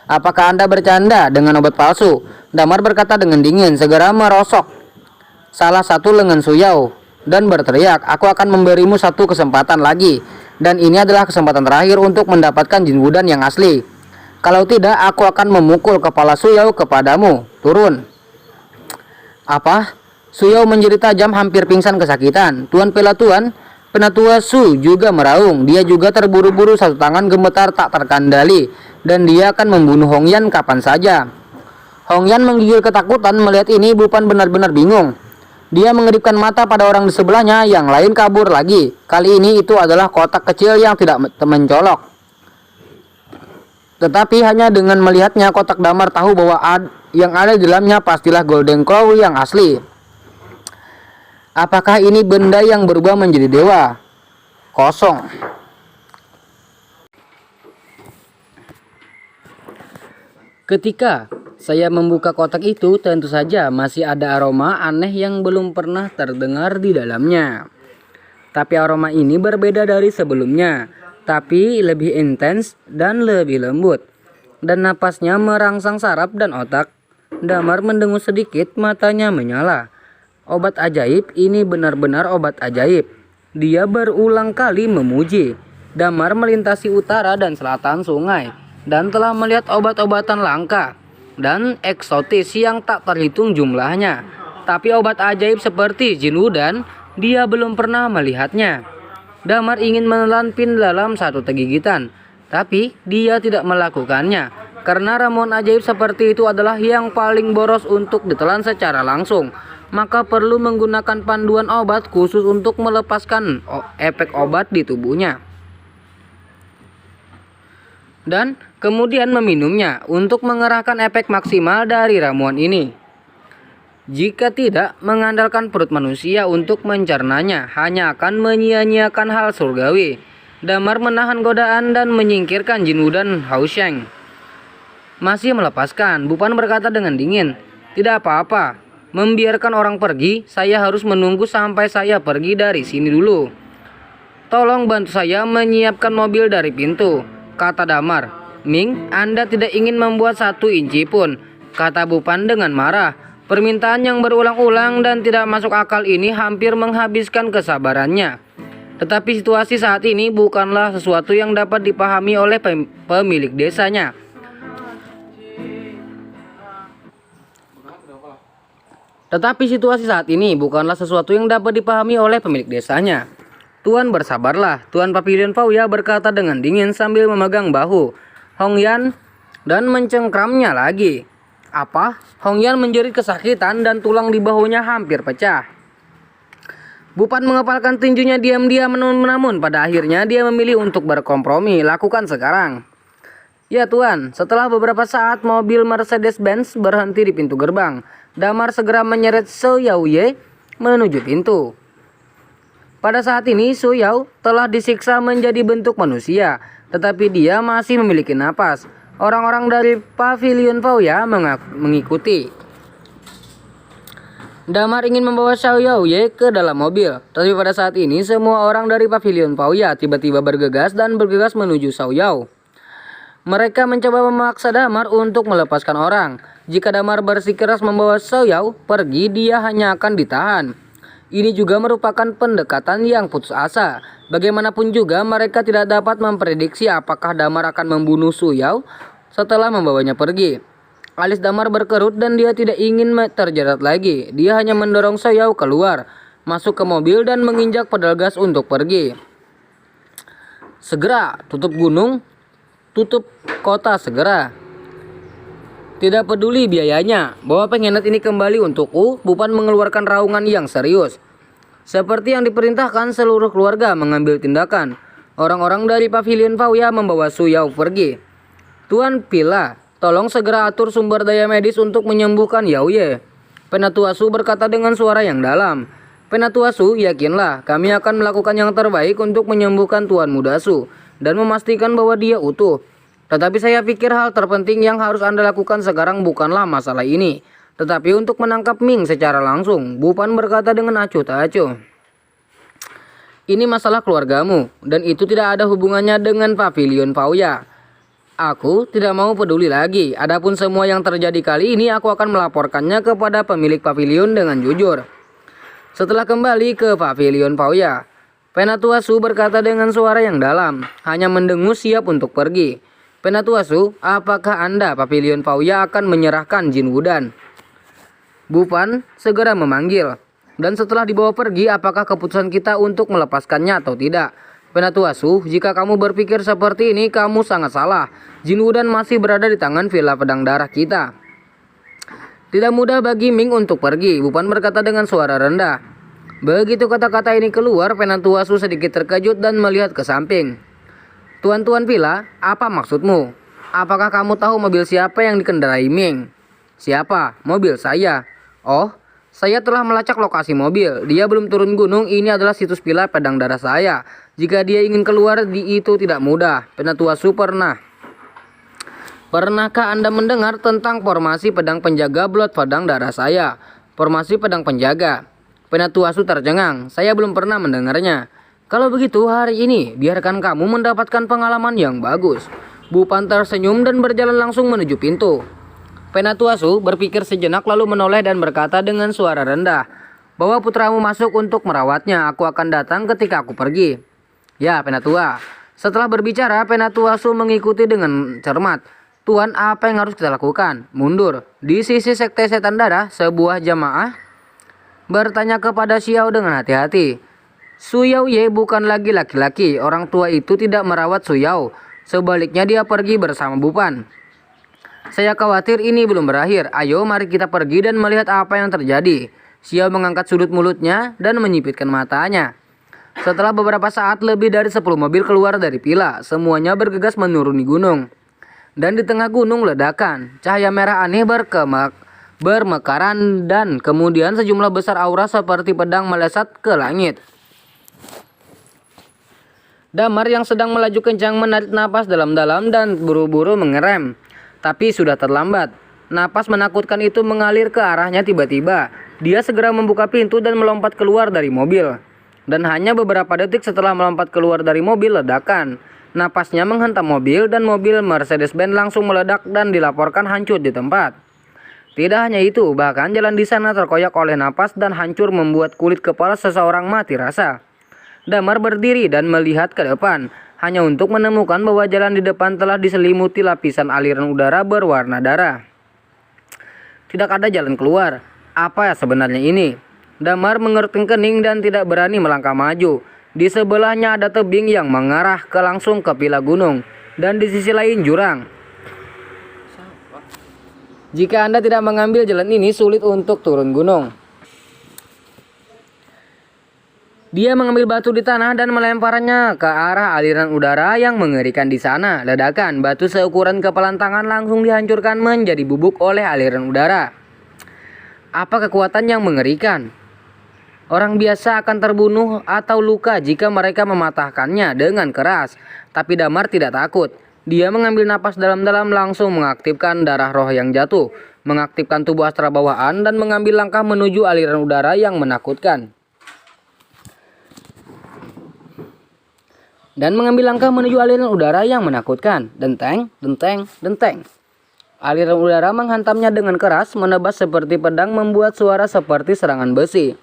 Apakah Anda bercanda dengan obat palsu? Damar berkata dengan dingin, segera merosok salah satu lengan Suyao dan berteriak, aku akan memberimu satu kesempatan lagi, dan ini adalah kesempatan terakhir untuk mendapatkan Jin Wudan yang asli. Kalau tidak, aku akan memukul kepala Suyao kepadamu. Turun. Apa? Suyao menjadi tajam, hampir pingsan kesakitan. Tuan Pelatuan, Penatua Su juga meraung. Dia juga terburu-buru, satu tangan gemetar tak terkendali, dan dia akan membunuh Hongyan kapan saja. Hongyan menggigil ketakutan melihat ini. Bufan benar-benar bingung. Dia mengedipkan mata pada orang di sebelahnya. Yang lain kabur lagi. Kali ini itu adalah kotak kecil yang tidak mencolok. Tetapi hanya dengan melihatnya, kotak Damar tahu bahwa yang ada di dalamnya pastilah Golden Claw yang asli. Apakah ini benda yang berubah menjadi dewa? Kosong. Ketika saya membuka kotak itu, tentu saja masih ada aroma aneh yang belum pernah terdengar di dalamnya. Tapi aroma ini berbeda dari sebelumnya, tapi lebih intens dan lebih lembut. Dan napasnya merangsang saraf dan otak. Damar mendengus sedikit, matanya menyala. Obat ajaib ini benar-benar obat ajaib. Dia berulang kali memuji. Damar melintasi utara dan selatan sungai dan telah melihat obat-obatan langka dan eksotis yang tak terhitung jumlahnya. Tapi obat ajaib seperti jin wudan, dia belum pernah melihatnya. Damar ingin menelan pin dalam satu gigitan, tapi dia tidak melakukannya karena ramuan ajaib seperti itu adalah yang paling boros untuk ditelan secara langsung. Maka perlu menggunakan panduan obat khusus untuk melepaskan efek obat di tubuhnya, dan kemudian meminumnya untuk mengerahkan efek maksimal dari ramuan ini. Jika tidak mengandalkan perut manusia untuk mencernanya, hanya akan menyia-nyiakan hal surgawi. Damar menahan godaan dan menyingkirkan jin wudan Haosheng. Masih melepaskan, Bupan berkata dengan dingin, "Tidak apa-apa, membiarkan orang pergi, saya harus menunggu sampai saya pergi dari sini dulu. Tolong bantu saya menyiapkan mobil dari pintu," kata Damar. "Ming, Anda tidak ingin membuat 1 inci pun," kata Bupan dengan marah. Permintaan yang berulang-ulang dan tidak masuk akal ini hampir menghabiskan kesabarannya. Tetapi situasi saat ini bukanlah sesuatu yang dapat dipahami oleh pemilik desanya. Tuan, bersabarlah, Tuan Papilion Fauya berkata dengan dingin sambil memegang bahu Hong Yan dan mencengkramnya lagi. "Apa?" Hong Yan menjerit kesakitan dan tulang di bahunya hampir pecah. Bupan mengepalkan tinjunya diam-diam, namun pada akhirnya dia memilih untuk berkompromi. "Lakukan sekarang." "Ya Tuan." Setelah beberapa saat mobil Mercedes-Benz berhenti di pintu gerbang. Damar segera menyeret Su Yaoye menuju pintu. Pada saat ini Su Yao telah disiksa menjadi bentuk manusia, tetapi dia masih memiliki napas. Orang-orang dari Pavilion Fauya mengikuti. Damar ingin membawa Xiao Yaoye ke dalam mobil, tapi pada saat ini semua orang dari Pavilion Fauya tiba-tiba bergegas menuju Xiao Yao. Mereka mencoba memaksa Damar untuk melepaskan orang. Jika Damar bersikeras membawa Xiao Yao pergi, dia hanya akan ditahan. Ini juga merupakan pendekatan yang putus asa. Bagaimanapun juga mereka tidak dapat memprediksi apakah Damar akan membunuh Su Yao setelah membawanya pergi. Alis Damar berkerut dan dia tidak ingin terjerat lagi. Dia hanya mendorong Xiao Yao keluar, masuk ke mobil dan menginjak pedal gas untuk pergi. "Segera tutup gunung, tutup kota segera. Tidak peduli biayanya, bawa pengkhianat ini kembali untukku." Bupan mengeluarkan raungan yang serius. Seperti yang diperintahkan, seluruh keluarga mengambil tindakan. Orang-orang dari Pavilion Fauya membawa Su Yao pergi. "Tuan Pila, tolong segera atur sumber daya medis untuk menyembuhkan Yaoye," Penatua Su berkata dengan suara yang dalam. "Penatua Su, yakinlah kami akan melakukan yang terbaik untuk menyembuhkan Tuan Muda Su dan memastikan bahwa dia utuh. Tetapi saya pikir hal terpenting yang harus Anda lakukan sekarang bukanlah masalah ini, tetapi untuk menangkap Ming secara langsung," Bupan berkata dengan acuh tak acuh. "Ini masalah keluargamu, dan itu tidak ada hubungannya dengan Pavilion Fauya. Aku tidak mau peduli lagi. Adapun semua yang terjadi kali ini, aku akan melaporkannya kepada pemilik pavilion dengan jujur." Setelah kembali ke Pavilion Fauya, Penatua Su berkata dengan suara yang dalam, hanya mendengus siap untuk pergi. "Penatua Su, apakah Anda Pavilion Fauya akan menyerahkan jin wudan?" Bupan segera memanggil. "Dan setelah dibawa pergi, apakah keputusan kita untuk melepaskannya atau tidak?" "Penatua Su, jika kamu berpikir seperti ini, kamu sangat salah. Jin wudan masih berada di tangan Villa Pedang Darah kita. Tidak mudah bagi Ming untuk pergi," Bupan berkata dengan suara rendah. Begitu kata-kata ini keluar, Penatua Su sedikit terkejut dan melihat ke samping. "Tuan-tuan Villa, apa maksudmu? Apakah kamu tahu mobil siapa yang dikendarai Ming? Siapa? Mobil saya. Oh, saya telah melacak lokasi mobil. Dia belum turun gunung. Ini adalah situs villa pedang darah saya. Jika dia ingin keluar itu tidak mudah. Penatua Su pernah. Pernahkah Anda mendengar tentang formasi pedang penjaga blood pedang darah saya? Formasi pedang penjaga. Penatua Su tercengang. Saya belum pernah mendengarnya. Kalau begitu hari ini biarkan kamu mendapatkan pengalaman yang bagus. Bu Pan tersenyum dan berjalan langsung menuju pintu. Penatua Su berpikir sejenak lalu menoleh dan berkata dengan suara rendah, "Bawa putramu masuk untuk merawatnya. Aku akan datang ketika aku pergi." "Ya, Penatua." Setelah berbicara, Penatua Su mengikuti dengan cermat. "Tuan, apa yang harus kita lakukan?" "Mundur." Di sisi sekte setan darah, sebuah jamaah bertanya kepada Xiao dengan hati-hati. Su Yaoye bukan lagi laki-laki. Orang tua itu tidak merawat Su Yao. Sebaliknya dia pergi bersama Bu Pan. "Saya khawatir ini belum berakhir. Ayo mari kita pergi dan melihat apa yang terjadi." Xiao mengangkat sudut mulutnya dan menyipitkan matanya. Setelah beberapa saat, lebih dari 10 mobil keluar dari villa. Semuanya bergegas menuruni gunung. Dan di tengah gunung ledakan. Cahaya merah aneh bermekaran dan kemudian sejumlah besar aura seperti pedang melesat ke langit. Damar yang sedang melaju kencang menarik napas dalam-dalam dan buru-buru mengerem. Tapi sudah terlambat. Napas menakutkan itu mengalir ke arahnya tiba-tiba. Dia segera membuka pintu dan melompat keluar dari mobil. Dan hanya beberapa detik setelah melompat keluar dari mobil, ledakan. Napasnya menghantam mobil dan mobil Mercedes-Benz langsung meledak dan dilaporkan hancur di tempat. Tidak hanya itu, bahkan jalan di sana terkoyak oleh napas dan hancur membuat kulit kepala seseorang mati rasa. Damar berdiri dan melihat ke depan, hanya untuk menemukan bahwa jalan di depan telah diselimuti lapisan aliran udara berwarna darah. Tidak ada jalan keluar. Apa sebenarnya ini? Damar mengerutkan kening dan tidak berani melangkah maju. Di sebelahnya ada tebing yang mengarah langsung ke villa gunung, dan di sisi lain jurang. Jika Anda tidak mengambil jalan ini, sulit untuk turun gunung. Dia mengambil batu di tanah dan melemparnya ke arah aliran udara yang mengerikan di sana. Ledakan, batu seukuran kepalan tangan langsung dihancurkan menjadi bubuk oleh aliran udara. Apa kekuatan yang mengerikan? Orang biasa akan terbunuh atau luka jika mereka mematahkannya dengan keras. Tapi Damar tidak takut. Dia mengambil napas dalam-dalam langsung mengaktifkan darah roh yang jatuh, mengaktifkan tubuh astra bawahan dan mengambil langkah menuju aliran udara yang menakutkan. Denteng, denteng, denteng. Aliran udara menghantamnya dengan keras, menebas seperti pedang, membuat suara seperti serangan besi.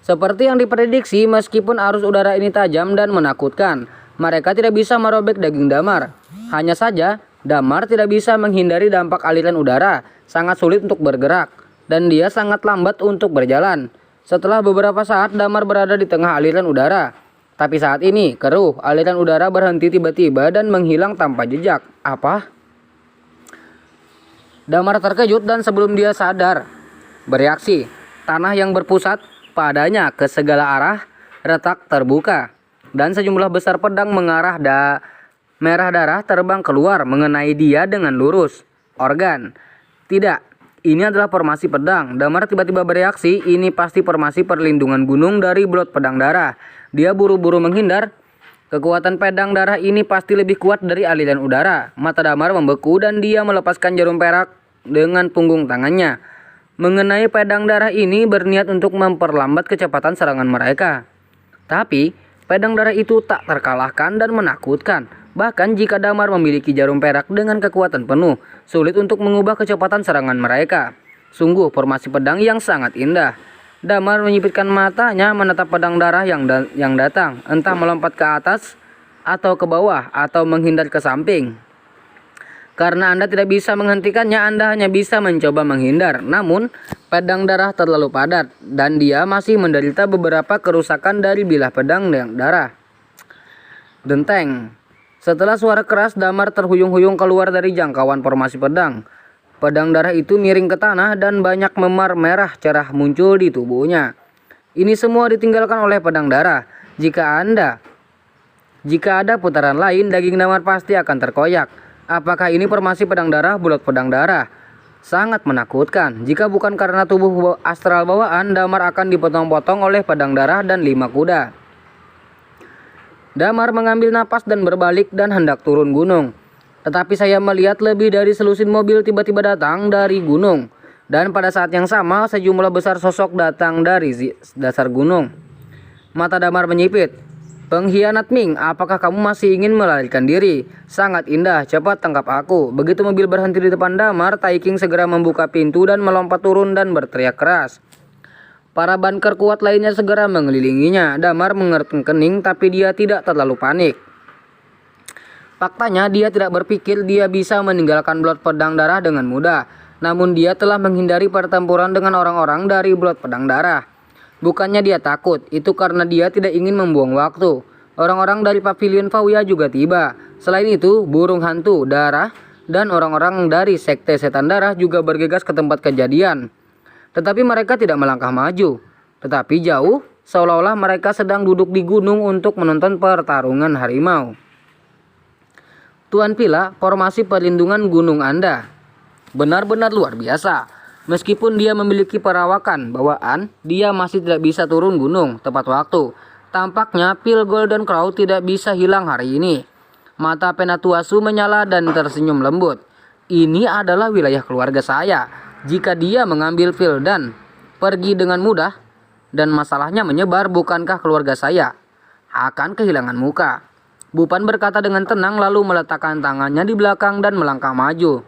Seperti yang diprediksi, meskipun arus udara ini tajam dan menakutkan, mereka tidak bisa merobek daging Damar. Hanya saja, Damar tidak bisa menghindari dampak aliran udara, sangat sulit untuk bergerak, dan dia sangat lambat untuk berjalan. Setelah beberapa saat, Damar berada di tengah aliran udara. Tapi saat ini, keruh, aliran udara berhenti tiba-tiba dan menghilang tanpa jejak. Apa? Damar terkejut dan sebelum dia sadar bereaksi, tanah yang berpusat padanya ke segala arah retak terbuka. Dan sejumlah besar pedang mengarah merah darah terbang keluar mengenai dia dengan lurus. Organ. Tidak, ini adalah formasi pedang. Damar tiba-tiba bereaksi, ini pasti formasi perlindungan gunung dari blood pedang darah. Dia buru-buru menghindar. Kekuatan pedang darah ini pasti lebih kuat dari aliran udara. Mata Damar membeku dan dia melepaskan jarum perak dengan punggung tangannya. Mengenai pedang darah ini berniat untuk memperlambat kecepatan serangan mereka. Tapi pedang darah itu tak terkalahkan dan menakutkan. Bahkan jika Damar memiliki jarum perak dengan kekuatan penuh, sulit untuk mengubah kecepatan serangan mereka. Sungguh formasi pedang yang sangat indah. Damar menyipitkan matanya menatap pedang darah yang datang, entah melompat ke atas atau ke bawah atau menghindar ke samping. Karena Anda tidak bisa menghentikannya, Anda hanya bisa mencoba menghindar. Namun, pedang darah terlalu padat dan dia masih menderita beberapa kerusakan dari bilah pedang darah. Denteng. Setelah suara keras, Damar terhuyung-huyung keluar dari jangkauan formasi pedang. Pedang darah itu miring ke tanah dan banyak memar merah cerah muncul di tubuhnya. Ini semua ditinggalkan oleh pedang darah. Jika ada putaran lain, daging Damar pasti akan terkoyak. Apakah ini formasi pedang darah, bulat pedang darah? Sangat menakutkan. Jika bukan karena tubuh astral bawaan, Damar akan dipotong-potong oleh pedang darah dan 5 kuda. Damar mengambil napas dan berbalik dan hendak turun gunung. Tetapi saya melihat lebih dari selusin mobil tiba-tiba datang dari gunung. Dan pada saat yang sama, sejumlah besar sosok datang dari dasar gunung. Mata Damar menyipit. "Pengkhianat Ming, apakah kamu masih ingin melarikan diri? Sangat indah, cepat tangkap aku." Begitu mobil berhenti di depan Damar, Tai King segera membuka pintu dan melompat turun dan berteriak keras. Para banker kuat lainnya segera mengelilinginya. Damar mengerutkan kening, tapi dia tidak terlalu panik. Faktanya, dia tidak berpikir dia bisa meninggalkan Blood Pedang Darah dengan mudah. Namun dia telah menghindari pertempuran dengan orang-orang dari Blood Pedang Darah. Bukannya dia takut, itu karena dia tidak ingin membuang waktu. Orang-orang dari Pavilion Fauya juga tiba. Selain itu, burung hantu darah dan orang-orang dari Sekte Setan Darah juga bergegas ke tempat kejadian. Tetapi mereka tidak melangkah maju, tetapi jauh, seolah-olah mereka sedang duduk di gunung untuk menonton pertarungan harimau. "Tuan Pila, formasi perlindungan gunung Anda benar-benar luar biasa." Meskipun dia memiliki perawakan bawaan, dia masih tidak bisa turun gunung tepat waktu. Tampaknya pil Golden Crow tidak bisa hilang hari ini. Mata Penatuasu menyala dan tersenyum lembut. "Ini adalah wilayah keluarga saya. Jika dia mengambil pil dan pergi dengan mudah, dan masalahnya menyebar, bukankah keluarga saya akan kehilangan muka?" Bupan berkata dengan tenang lalu meletakkan tangannya di belakang dan melangkah maju.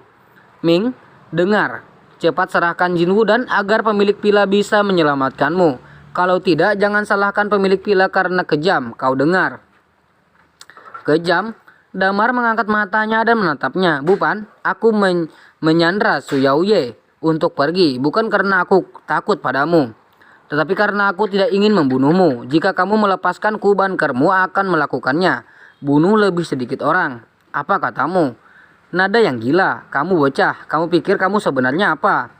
"Ming, dengar. Cepat serahkan Jin Wudan agar pemilik pila bisa menyelamatkanmu. Kalau tidak, jangan salahkan pemilik pila karena kejam, kau dengar?" "Kejam?" Damar mengangkat matanya dan menatapnya. "Bupan, aku menyandra Su Yaoye untuk pergi, bukan karena aku takut padamu, tetapi karena aku tidak ingin membunuhmu. Jika kamu melepaskanku, bankermu akan melakukannya. Bunuh lebih sedikit orang. Apa katamu?" "Nada yang gila, kamu bocah, kamu pikir kamu sebenarnya apa?"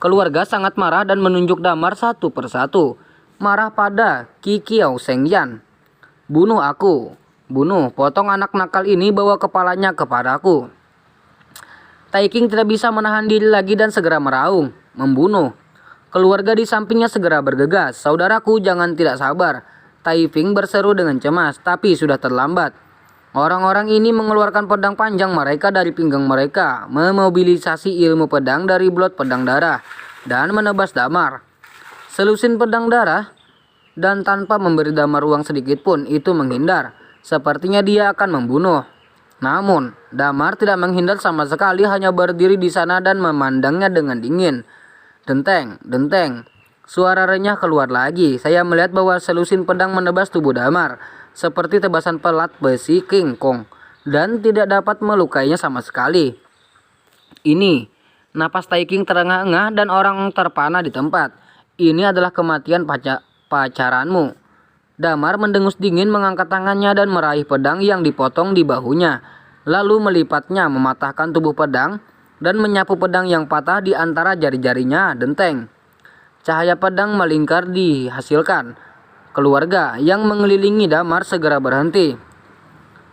Keluarga sangat marah dan menunjuk Damar satu persatu. Marah pada Kikiao Sengyan. "Bunuh aku, bunuh, potong anak nakal ini, bawa kepalanya kepadaku." Tai King tidak bisa menahan diri lagi dan segera meraung, "Membunuh." Keluarga di sampingnya segera bergegas. "Saudaraku, jangan tidak sabar." Tai Ping berseru dengan cemas, tapi sudah terlambat. Orang-orang ini mengeluarkan pedang panjang mereka dari pinggang mereka, memobilisasi ilmu pedang dari Blood Pedang Darah, dan menebas Damar. Selusin pedang darah, dan tanpa memberi Damar ruang sedikit pun, itu menghindar. Sepertinya dia akan membunuh. Namun, Damar tidak menghindar sama sekali, hanya berdiri di sana dan memandangnya dengan dingin. "Denteng, denteng." Suara renyah keluar lagi. Saya melihat bahwa selusin pedang menebas tubuh Damar seperti tebasan pelat besi King Kong, dan tidak dapat melukainya sama sekali. Ini, napas Tai King terengah-engah dan orang terpana di tempat. "Ini adalah kematian pacaranmu." Damar mendengus dingin, mengangkat tangannya dan meraih pedang yang dipotong di bahunya, lalu melipatnya, mematahkan tubuh pedang dan menyapu pedang yang patah di antara jari-jarinya. "Denteng." Cahaya pedang melingkar dihasilkan. Keluarga yang mengelilingi Damar segera berhenti.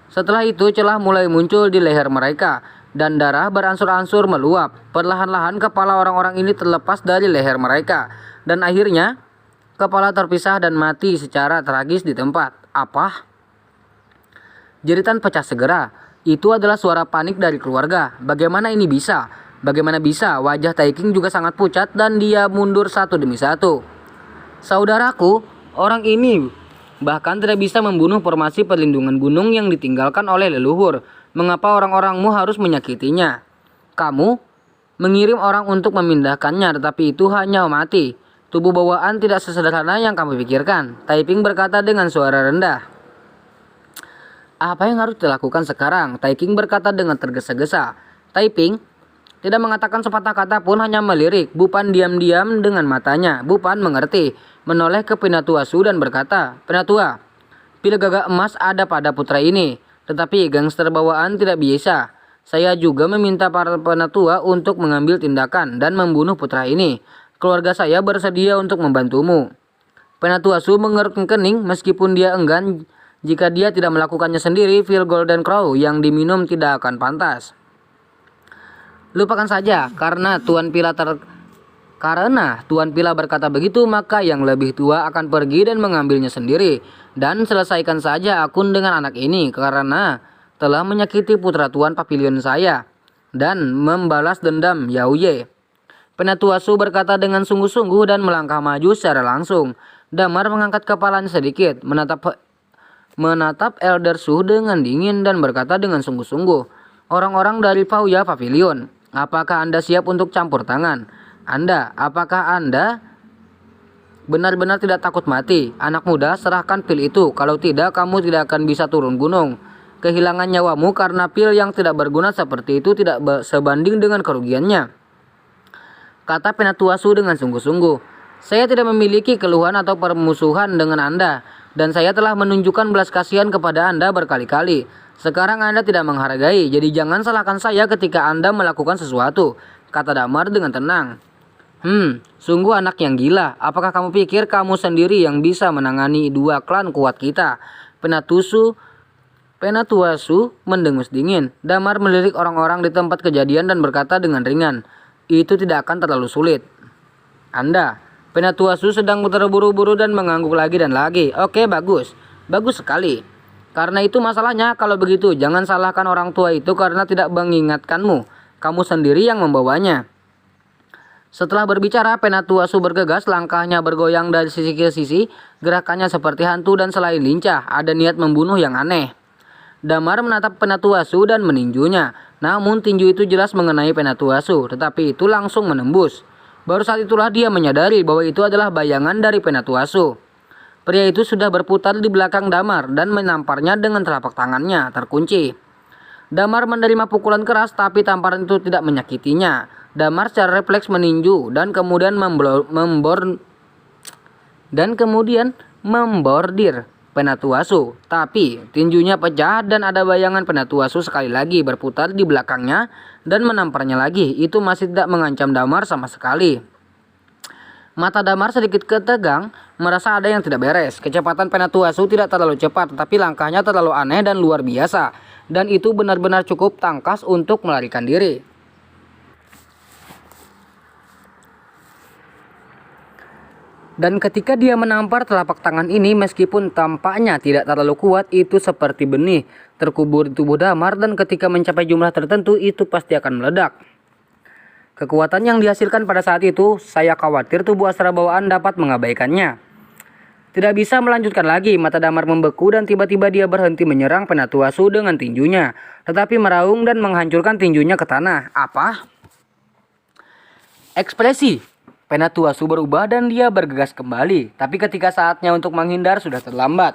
Setelah itu celah mulai muncul di leher mereka, dan darah beransur-ansur meluap. Perlahan-lahan kepala orang-orang ini terlepas dari leher mereka, dan akhirnya kepala terpisah dan mati secara tragis di tempat. "Apa?" Jeritan pecah segera. Itu adalah suara panik dari keluarga. Bagaimana ini bisa? Bagaimana bisa? Wajah Tai King juga sangat pucat dan dia mundur satu demi satu. "Saudaraku, orang ini bahkan tidak bisa membunuh formasi perlindungan gunung yang ditinggalkan oleh leluhur. Mengapa orang-orangmu harus menyakitinya? Kamu mengirim orang untuk memindahkannya, tetapi itu hanya mati. Tubuh bawaan tidak sesederhana yang kamu pikirkan." Tai Ping berkata dengan suara rendah. "Apa yang harus dilakukan sekarang?" Tai King berkata dengan tergesa-gesa. Tai Ping tidak mengatakan sepatah kata pun, hanya melirik. Bupan diam-diam dengan matanya. Bupan mengerti, menoleh ke Penatuasu dan berkata, "Penatua, pil gagak emas ada pada putra ini, tetapi gangster bawaan tidak bisa. Saya juga meminta para penatua untuk mengambil tindakan dan membunuh putra ini. Keluarga saya bersedia untuk membantumu." Penatuasu mengerutkan kening, meskipun dia enggan Jika dia tidak melakukannya sendiri, pil Golden Crow yang diminum tidak akan pantas. Lupakan saja, karena Tuan Pila berkata begitu, maka yang lebih tua akan pergi dan mengambilnya sendiri. Dan selesaikan saja akun dengan anak ini, karena telah menyakiti putra Tuan Papilion saya dan membalas dendam Yaoye. Penatua Su berkata dengan sungguh-sungguh dan melangkah maju secara langsung. Damar mengangkat kepalanya sedikit, menatap Elder Su dengan dingin dan berkata dengan sungguh-sungguh, "Orang-orang dari Fauya Pavilion, apakah Anda siap untuk campur tangan? Apakah Anda benar-benar tidak takut mati? Anak muda, serahkan pil itu. Kalau tidak, kamu tidak akan bisa turun gunung. Kehilangan nyawamu karena pil yang tidak berguna seperti itu tidak sebanding dengan kerugiannya," kata Penatua Su dengan sungguh-sungguh. "Saya tidak memiliki keluhan atau permusuhan dengan Anda, dan saya telah menunjukkan belas kasihan kepada Anda berkali-kali. Sekarang Anda tidak menghargai, jadi jangan salahkan saya ketika Anda melakukan sesuatu," kata Damar dengan tenang. Sungguh anak yang gila. Apakah kamu pikir kamu sendiri yang bisa menangani dua klan kuat kita?" Penatua Su mendengus dingin. Damar melirik orang-orang di tempat kejadian dan berkata dengan ringan, "Itu tidak akan terlalu sulit." Penatua Su sedang terburu-buru dan mengangguk lagi dan lagi. "Oke, bagus. Bagus sekali. Karena itu masalahnya. Kalau begitu, jangan salahkan orang tua itu karena tidak mengingatkanmu. Kamu sendiri yang membawanya." Setelah berbicara, Penatua Su bergegas, langkahnya bergoyang dari sisi ke sisi, gerakannya seperti hantu dan selain lincah, ada niat membunuh yang aneh. Damar menatap Penatua Su dan meninjunya. Namun tinju itu jelas mengenai Penatua Su, tetapi itu langsung menembus. Baru saat itulah dia menyadari bahwa itu adalah bayangan dari Penatua Su. Pria itu sudah berputar di belakang Damar dan menamparnya dengan telapak tangannya terkunci. Damar menerima pukulan keras, tapi tamparan itu tidak menyakitinya. Damar secara refleks meninju dan kemudian membordir Penatua Su. Tapi tinjunya pecah dan ada bayangan Penatua Su sekali lagi berputar di belakangnya dan menamparnya lagi. Itu masih tidak mengancam Damar sama sekali. Mata Damar sedikit ketegang, merasa ada yang tidak beres. Kecepatan Penatua Su tidak terlalu cepat, tetapi langkahnya terlalu aneh dan luar biasa. Dan itu benar-benar cukup tangkas untuk melarikan diri. Dan ketika dia menampar telapak tangan ini, meskipun tampaknya tidak terlalu kuat, itu seperti benih terkubur di tubuh Damar, dan ketika mencapai jumlah tertentu, itu pasti akan meledak. Kekuatan yang dihasilkan pada saat itu, saya khawatir tubuh asra bawaan dapat mengabaikannya. Tidak bisa melanjutkan lagi, mata Damar membeku dan tiba-tiba dia berhenti menyerang Penatua Su dengan tinjunya, tetapi meraung dan menghancurkan tinjunya ke tanah. Apa? Ekspresi Penatua Su berubah dan dia bergegas kembali, tapi ketika saatnya untuk menghindar sudah terlambat.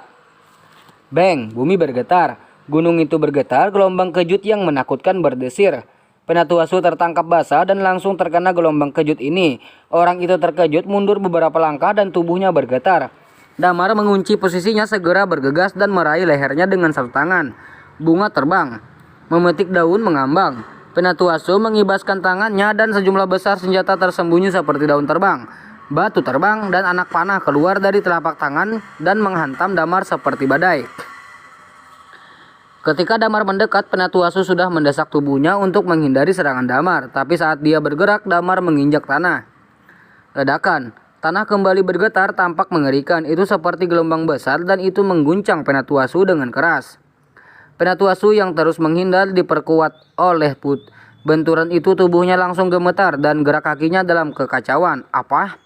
Bang, bumi bergetar. Gunung itu bergetar, gelombang kejut yang menakutkan berdesir. Penatua Su tertangkap basah dan langsung terkena gelombang kejut ini. Orang itu terkejut mundur beberapa langkah dan tubuhnya bergetar. Damar mengunci posisinya, segera bergegas dan meraih lehernya dengan satu tangan. Bunga terbang, memetik daun mengambang. Penatua Su mengibaskan tangannya dan sejumlah besar senjata tersembunyi seperti daun terbang, batu terbang, dan anak panah keluar dari telapak tangan dan menghantam Damar seperti badai. Ketika Damar mendekat, Penatua Su sudah mendesak tubuhnya untuk menghindari serangan Damar, tapi saat dia bergerak, Damar menginjak tanah. Ledakan. Tanah kembali bergetar, tampak mengerikan. Itu seperti gelombang besar dan itu mengguncang Penatua Su dengan keras. Penatua Su yang terus menghindar diperkuat oleh benturan itu, tubuhnya langsung gemetar dan gerak kakinya dalam kekacauan. Apa?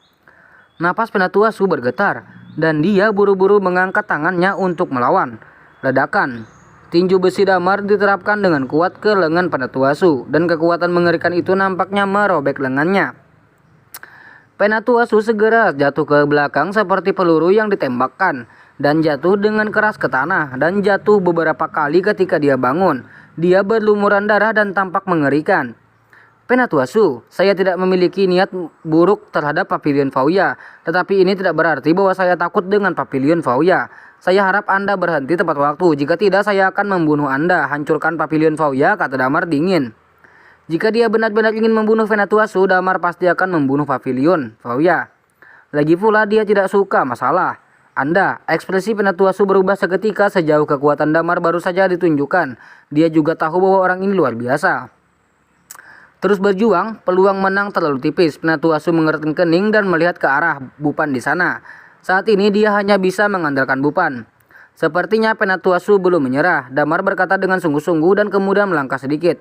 Napas Penatua Su bergetar dan dia buru-buru mengangkat tangannya untuk melawan. Ledakan. Tinju besi Damar diterapkan dengan kuat ke lengan Penatua Su dan kekuatan mengerikan itu nampaknya merobek lengannya. Penatua Su segera jatuh ke belakang seperti peluru yang ditembakkan dan jatuh dengan keras ke tanah dan jatuh beberapa kali ketika dia bangun. Dia berlumuran darah dan tampak mengerikan. Penatua Su, saya tidak memiliki niat buruk terhadap Pavilion Fauya, tetapi ini tidak berarti bahwa saya takut dengan Pavilion Fauya. Saya harap Anda berhenti tepat waktu, jika tidak saya akan membunuh Anda. Hancurkan Pavilion Fauya, kata Damar dingin. Jika dia benar-benar ingin membunuh Penatua Su, Damar pasti akan membunuh Pavilion Fauya. Lagi pula dia tidak suka masalah. Anda, ekspresi Penatua Su berubah seketika sejauh kekuatan Damar baru saja ditunjukkan. Dia juga tahu bahwa orang ini luar biasa. Terus berjuang, peluang menang terlalu tipis. Penatua Su mengerutkan kening dan melihat ke arah Bupan di sana. Saat ini dia hanya bisa mengandalkan Bupan. Sepertinya Penatua Su belum menyerah. Damar berkata dengan sungguh-sungguh dan kemudian melangkah sedikit.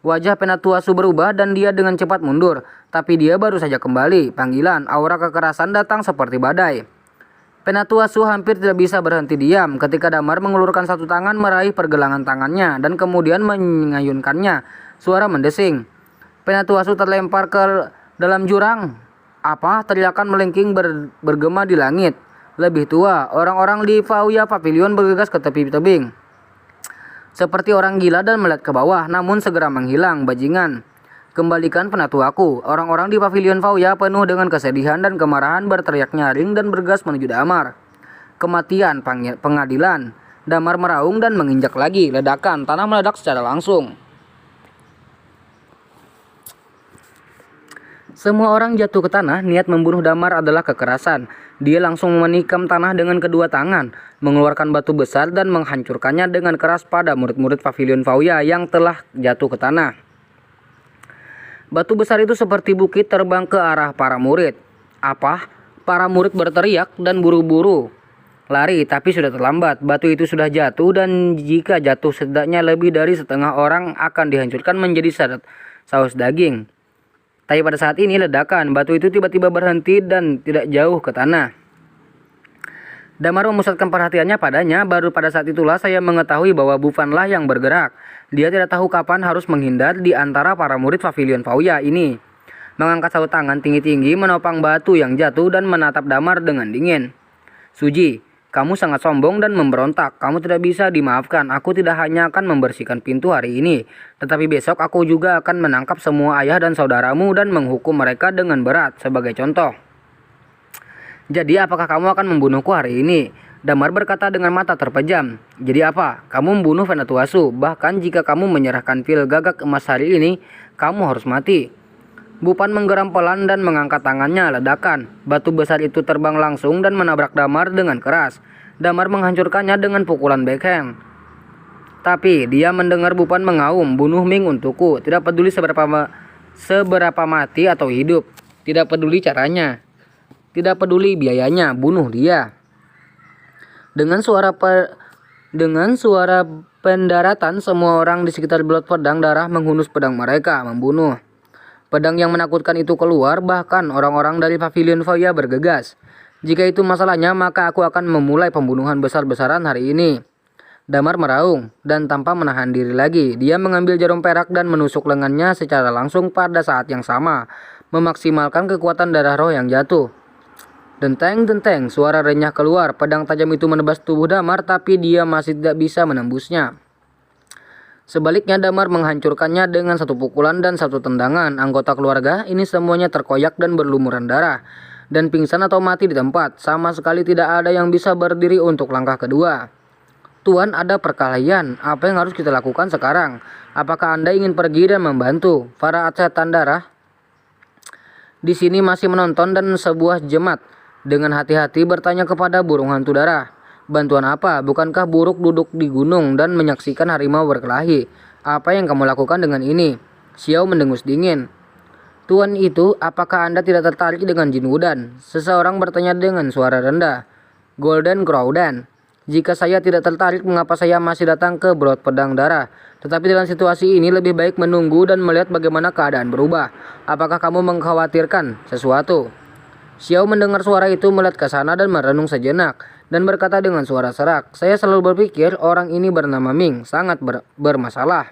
Wajah Penatua Su berubah dan dia dengan cepat mundur. Tapi dia baru saja kembali. Panggilan, aura kekerasan datang seperti badai. Penatua Su hampir tidak bisa berhenti diam ketika Damar mengulurkan satu tangan meraih pergelangan tangannya dan kemudian mengayunkannya. Suara mendesing. Penatua Su terlempar ke dalam jurang. Apa? Teriakan melengking bergema di langit. Lebih tua, orang-orang di Fauya Pavilion bergegas ke tepi tebing. Seperti orang gila dan melihat ke bawah, namun segera menghilang. Bajingan. Kembalikan penatuaku. Orang-orang di Pavilion Fauya penuh dengan kesedihan dan kemarahan berteriak nyaring dan bergas menuju Damar. Kematian, pengadilan. Damar meraung dan menginjak lagi. Ledakan, tanah meledak secara langsung. Semua orang jatuh ke tanah. Niat membunuh Damar adalah kekerasan. Dia langsung menikam tanah dengan kedua tangan, mengeluarkan batu besar dan menghancurkannya dengan keras pada murid-murid Pavilion Fauya yang telah jatuh ke tanah. Batu besar itu seperti bukit terbang ke arah para murid. Apa? Para murid berteriak dan buru-buru lari, tapi sudah terlambat. Batu itu sudah jatuh dan jika jatuh setidaknya lebih dari setengah orang akan dihancurkan menjadi saus daging. Tapi pada saat ini ledakan, batu itu tiba-tiba berhenti dan tidak jauh ke tanah. Damar memusatkan perhatiannya padanya. Baru pada saat itulah saya mengetahui bahwa Bupanlah yang bergerak. Dia tidak tahu kapan harus menghindar di antara para murid Pavilion Fauya ini. Mengangkat satu tangan tinggi-tinggi menopang batu yang jatuh dan menatap Damar dengan dingin. Suji, kamu sangat sombong dan memberontak. Kamu tidak bisa dimaafkan. Aku tidak hanya akan membersihkan pintu hari ini, tetapi besok aku juga akan menangkap semua ayah dan saudaramu dan menghukum mereka dengan berat sebagai contoh. Jadi apakah kamu akan membunuhku hari ini? Damar berkata dengan mata terpejam. Jadi apa? Kamu membunuh Penatua Su. Bahkan jika kamu menyerahkan pil gagak emas hari ini, kamu harus mati. Bupan menggeram pelan dan mengangkat tangannya. Ledakan. Batu besar itu terbang langsung dan menabrak Damar dengan keras. Damar menghancurkannya dengan pukulan backhand. Tapi dia mendengar Bupan mengaum, bunuh Ming untukku. Tidak peduli seberapa mati atau hidup. Tidak peduli caranya. Tidak peduli biayanya. Bunuh dia. Dengan suara pendaratan, semua orang di sekitar Blood Pedang Darah menghunus pedang mereka, membunuh. Pedang yang menakutkan itu keluar, bahkan orang-orang dari Pavilion Fauya bergegas. Jika itu masalahnya, maka aku akan memulai pembunuhan besar-besaran hari ini. Damar meraung, dan tanpa menahan diri lagi, dia mengambil jarum perak dan menusuk lengannya secara langsung pada saat yang sama, memaksimalkan kekuatan darah roh yang jatuh. Denteng-denteng, suara renyah keluar, pedang tajam itu menebas tubuh Damar, tapi dia masih tidak bisa menembusnya. Sebaliknya Damar menghancurkannya dengan satu pukulan dan satu tendangan. Anggota keluarga ini semuanya terkoyak dan berlumuran darah, dan pingsan atau mati di tempat. Sama sekali tidak ada yang bisa berdiri untuk langkah kedua. Tuan, ada perkelahian. Apa yang harus kita lakukan sekarang? Apakah Anda ingin pergi dan membantu? Para setan darah di sini masih menonton dan sebuah jemaat dengan hati-hati bertanya kepada burung hantu darah. Bantuan apa? Bukankah buruk duduk di gunung dan menyaksikan harimau berkelahi? Apa yang kamu lakukan dengan ini? Xiao mendengus dingin. Tuan itu, apakah Anda tidak tertarik dengan Jin Wudan? Seseorang bertanya dengan suara rendah. Golden Crowdan. Jika saya tidak tertarik, mengapa saya masih datang ke Blood Pedang Darah? Tetapi dalam situasi ini lebih baik menunggu dan melihat bagaimana keadaan berubah. Apakah kamu mengkhawatirkan sesuatu? Xiao mendengar suara itu, melihat ke sana dan merenung sejenak, dan berkata dengan suara serak, saya selalu berpikir orang ini bernama Ming sangat bermasalah.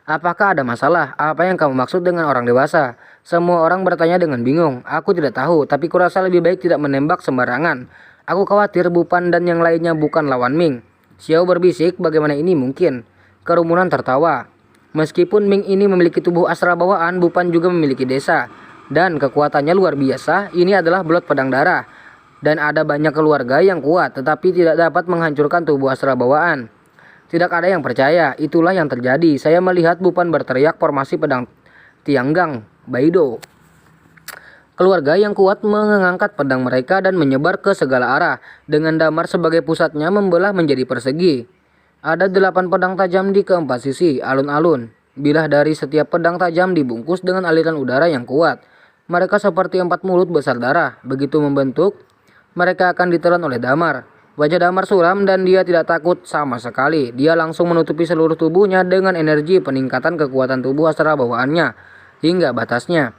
Apakah ada masalah? Apa yang kamu maksud dengan orang dewasa? Semua orang bertanya dengan bingung. Aku tidak tahu, tapi kurasa lebih baik tidak menembak sembarangan. Aku khawatir Bupan dan yang lainnya bukan lawan Ming. Xiao berbisik, bagaimana ini mungkin? Kerumunan tertawa. Meskipun Ming ini memiliki tubuh asra bawaan, Bupan juga memiliki desa. Dan kekuatannya luar biasa. Ini adalah Blood Pedang Darah. Dan ada banyak keluarga yang kuat, tetapi tidak dapat menghancurkan tubuh asra bawaan. Tidak ada yang percaya. Itulah yang terjadi. Saya melihat Bupan berteriak formasi pedang Tianggang Baido. Keluarga yang kuat mengangkat pedang mereka dan menyebar ke segala arah, dengan Damar sebagai pusatnya membelah menjadi persegi. Ada 8 pedang tajam di keempat sisi, alun-alun. Bilah dari setiap pedang tajam dibungkus dengan aliran udara yang kuat. Mereka seperti 4 mulut besar darah. Begitu membentuk, mereka akan ditelan oleh Damar. Wajah Damar suram dan dia tidak takut sama sekali. Dia langsung menutupi seluruh tubuhnya dengan energi peningkatan kekuatan tubuh astra bawaannya hingga batasnya.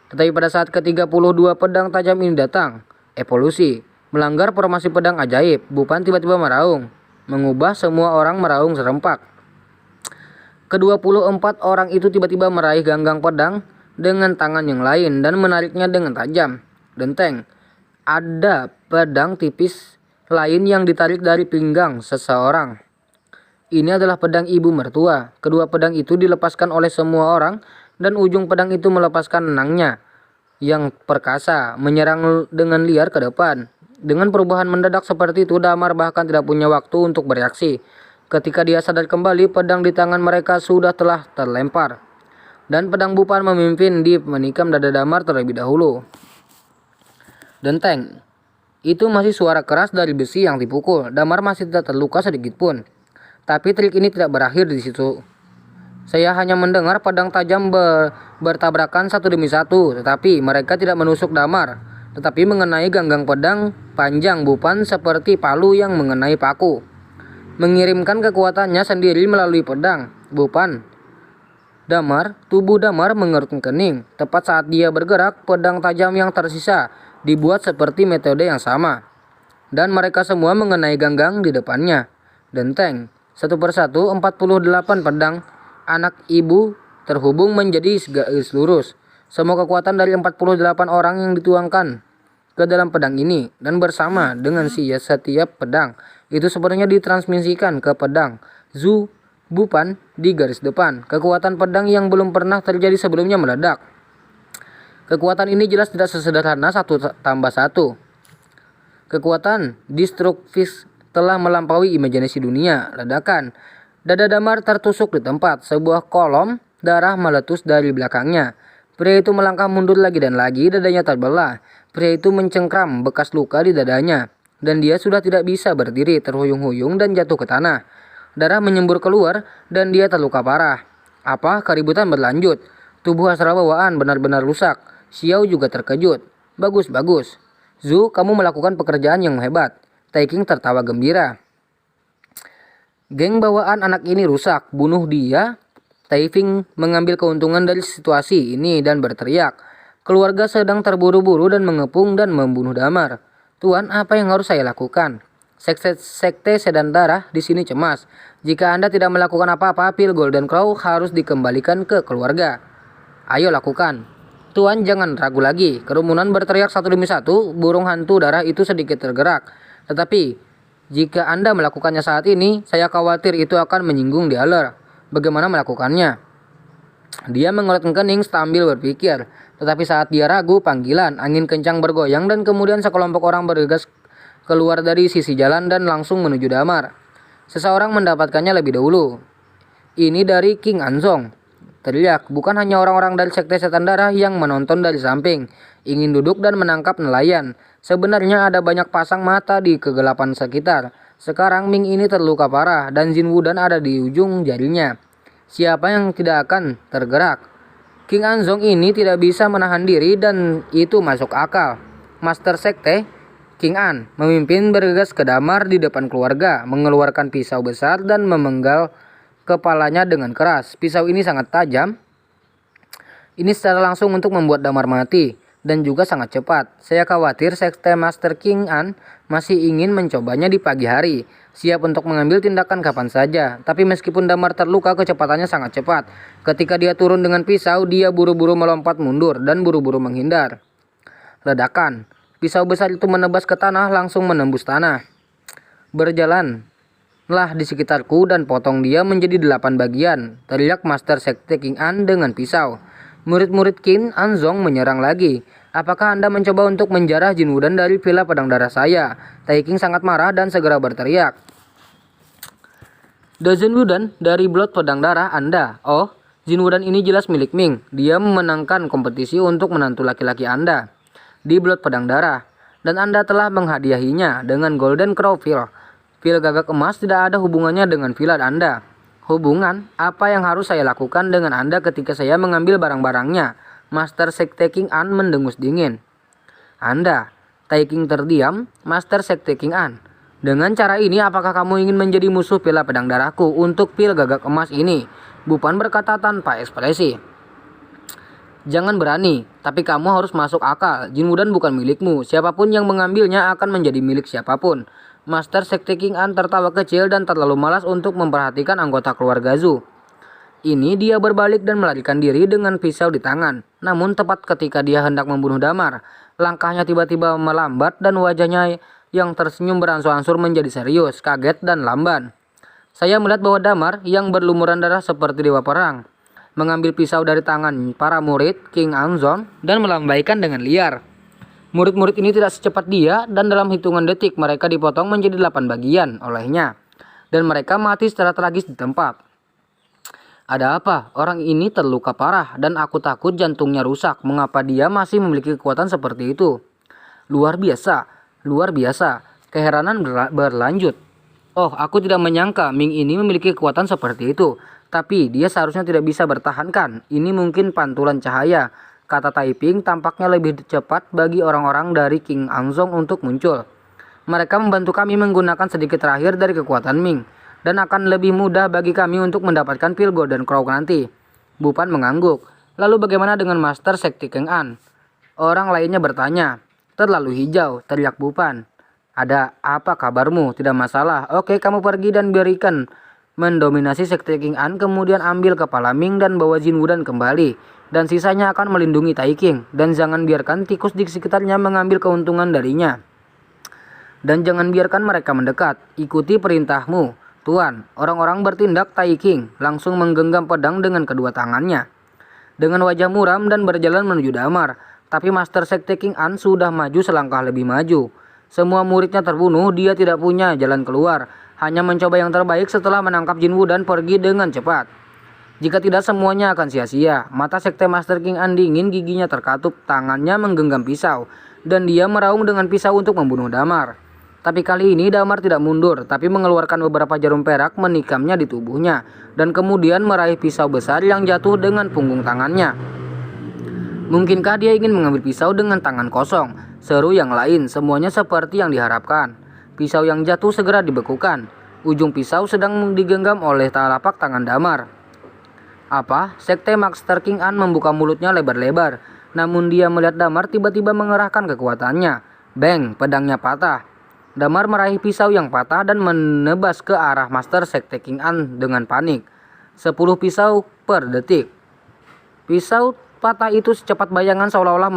Tetapi pada saat ke-32 pedang tajam ini datang, evolusi, melanggar formasi pedang ajaib, Bupan tiba-tiba meraung, mengubah semua orang meraung serempak. Ke-24 orang itu tiba-tiba meraih ganggang pedang dengan tangan yang lain dan menariknya dengan tajam. Denteng, ada pedang tipis lain yang ditarik dari pinggang seseorang. Ini adalah pedang ibu mertua. Kedua pedang itu dilepaskan oleh semua orang dan ujung pedang itu melepaskan enangnya yang perkasa, menyerang dengan liar ke depan. Dengan perubahan mendadak seperti itu, Damar bahkan tidak punya waktu untuk bereaksi. Ketika dia sadar kembali, pedang di tangan mereka telah terlempar. Dan pedang Bupan memimpin di menikam dada Damar terlebih dahulu. Denteng, itu masih suara keras dari besi yang dipukul. Damar masih tidak terluka sedikit pun. Tapi trik ini tidak berakhir di situ. Saya hanya mendengar pedang tajam bertabrakan satu demi satu, tetapi mereka tidak menusuk Damar, tetapi mengenai ganggang pedang panjang Bupan seperti palu yang mengenai paku. Mengirimkan kekuatannya sendiri melalui pedang Bupan. Tubuh Damar mengerutkan kening. Tepat saat dia bergerak, pedang tajam yang tersisa dibuat seperti metode yang sama. Dan mereka semua mengenai ganggang di depannya. Denteng, satu persatu 48 pedang anak ibu terhubung menjadi garis lurus. Semua kekuatan dari 48 orang yang dituangkan ke dalam pedang ini dan bersama dengan setiap pedang itu sebenarnya ditransmisikan ke pedang Zu Bupan di garis depan. Kekuatan pedang yang belum pernah terjadi sebelumnya meledak. Kekuatan ini jelas tidak sesederhana 1+1. Kekuatan destruktif telah melampaui imajinasi dunia. Ledakan. Dada Damar tertusuk di tempat. Sebuah kolom darah meletus dari belakangnya. Pria itu melangkah mundur lagi dan lagi. Dadanya terbelah. Pria itu mencengkram bekas luka di dadanya. Dan dia sudah tidak bisa berdiri, terhuyung-huyung dan jatuh ke tanah. Darah menyembur keluar dan dia terluka parah. Keributan berlanjut. Tubuh asra bawaan benar-benar rusak. Xiao juga terkejut. Bagus. Zu, kamu melakukan pekerjaan yang hebat. Taiking tertawa gembira. Geng bawaan anak ini rusak. Bunuh dia. Taifing mengambil keuntungan dari situasi ini dan berteriak. Keluarga sedang terburu-buru dan mengepung dan membunuh Damar. Tuan, apa yang harus saya lakukan? Sekte Sedan Darah di sini cemas. Jika Anda tidak melakukan apa-apa, pil Golden Crow harus dikembalikan ke keluarga. Ayo lakukan. Tuan, jangan ragu lagi. Kerumunan berteriak satu demi satu. Burung hantu darah itu sedikit tergerak. Tetapi, jika Anda melakukannya saat ini, saya khawatir itu akan menyinggung Dialer. Bagaimana melakukannya? Dia mengerutkan kening sambil berpikir. Tetapi saat dia ragu, panggilan angin kencang bergoyang dan kemudian sekelompok orang bergegas keluar dari sisi jalan dan langsung menuju Damar. Seseorang mendapatkannya lebih dahulu. Ini dari King Anzong. Teriak, bukan hanya orang-orang dari Sekte Setan Darah yang menonton dari samping, ingin duduk dan menangkap nelayan. Sebenarnya ada banyak pasang mata di kegelapan sekitar. Sekarang Ming ini terluka parah dan Jin Wudan ada di ujung jarinya. Siapa yang tidak akan tergerak? King Anzong ini tidak bisa menahan diri dan itu masuk akal. Master Sekte King An memimpin bergegas ke Damar di depan keluarga, mengeluarkan pisau besar dan memenggal kepalanya dengan keras. Pisau ini sangat tajam. Ini secara langsung untuk membuat Damar mati dan juga sangat cepat. Saya khawatir Sekte Master King An masih ingin mencobanya di pagi hari, siap untuk mengambil tindakan kapan saja. Tapi meskipun Damar terluka, kecepatannya sangat cepat. Ketika dia turun dengan pisau, dia buru-buru melompat mundur dan buru-buru menghindar. Ledakan. Pisau besar itu menebas ke tanah, langsung menembus tanah. Berjalanlah di sekitarku dan potong dia menjadi 8 bagian, teriak Master Sekte King An dengan pisau. Murid-murid King Anzong menyerang lagi. Apakah Anda mencoba untuk menjarah Jin Wudan dari Villa Pedang Darah saya? Taiking sangat marah dan segera berteriak. Jin Wudan dari Blood Pedang Darah Anda. Oh, Jin Wudang ini jelas milik Ming. Dia memenangkan kompetisi untuk menantu laki-laki Anda di Blood Pedang Darah. Dan Anda telah menghadiahinya dengan Golden Crow Pil. Pil gagak emas tidak ada hubungannya dengan villa Anda. Hubungan? Apa yang harus saya lakukan dengan Anda ketika saya mengambil barang-barangnya? Master Sekte King An mendengus dingin. Anda, Tai King terdiam. Master Sekte King An, dengan cara ini apakah kamu ingin menjadi musuh pila pedang darahku untuk pil gagak emas ini? Bupan berkata tanpa ekspresi. Jangan berani, tapi kamu harus masuk akal. Jin Wudang bukan milikmu. Siapapun yang mengambilnya akan menjadi milik siapapun. Master Sekte King An tertawa kecil dan terlalu malas untuk memperhatikan anggota keluarga Zhu. Ini dia berbalik dan melarikan diri dengan pisau di tangan. Namun tepat ketika dia hendak membunuh Damar, langkahnya tiba-tiba melambat dan wajahnya yang tersenyum beransur-ansur menjadi serius, kaget dan lamban. Saya melihat bahwa Damar yang berlumuran darah seperti dewa perang mengambil pisau dari tangan para murid King Anzong dan melambaikan dengan liar. Murid-murid ini tidak secepat dia dan dalam hitungan detik mereka dipotong menjadi 8 bagian olehnya. Dan mereka mati secara tragis di tempat. Ada apa? Orang ini terluka parah dan aku takut jantungnya rusak. Mengapa dia masih memiliki kekuatan seperti itu? Luar biasa, luar biasa. Keheranan berlanjut. Oh, aku tidak menyangka Ming ini memiliki kekuatan seperti itu. Tapi dia seharusnya tidak bisa bertahankan. Ini mungkin pantulan cahaya. Kata Taiping, tampaknya lebih cepat bagi orang-orang dari King Anzong untuk muncul. Mereka membantu kami menggunakan sedikit terakhir dari kekuatan Ming. Dan akan lebih mudah bagi kami untuk mendapatkan pil Golden Crow nanti. Bupan mengangguk. Lalu bagaimana dengan Master Sekte King An? Orang lainnya bertanya. Terlalu hijau, teriak Bupan. Ada apa kabarmu? Tidak masalah. Oke, kamu pergi dan berikan mendominasi Sekte King An, kemudian ambil kepala Ming dan bawa Jin Wudang kembali. Dan sisanya akan melindungi Tai King. Dan jangan biarkan tikus di sekitarnya mengambil keuntungan darinya. Dan jangan biarkan mereka mendekat. Ikuti perintahmu. Tuan, orang-orang bertindak. Tai King langsung menggenggam pedang dengan kedua tangannya. Dengan wajah muram dan berjalan menuju Damar. Tapi Master Sekte King An sudah maju selangkah lebih maju. Semua muridnya terbunuh, dia tidak punya jalan keluar. Hanya mencoba yang terbaik setelah menangkap Jin Wudang pergi dengan cepat. Jika tidak semuanya akan sia-sia. Mata Sekte Master King An dingin, giginya terkatup, tangannya menggenggam pisau. Dan dia meraung dengan pisau untuk membunuh Damar. Tapi kali ini Damar tidak mundur, tapi mengeluarkan beberapa jarum perak menikamnya di tubuhnya. Dan kemudian meraih pisau besar yang jatuh dengan punggung tangannya. Mungkinkah dia ingin mengambil pisau dengan tangan kosong? Seru yang lain, semuanya seperti yang diharapkan. Pisau yang jatuh segera dibekukan. Ujung pisau sedang digenggam oleh telapak tangan Damar. Apa? Sekte Master King An membuka mulutnya lebar-lebar. Namun dia melihat Damar tiba-tiba mengerahkan kekuatannya. Bang, pedangnya patah. Damar meraih pisau yang patah dan menebas ke arah Master Sekte King An dengan panik. 10 pisau per detik. Pisau patah itu secepat bayangan seolah-olah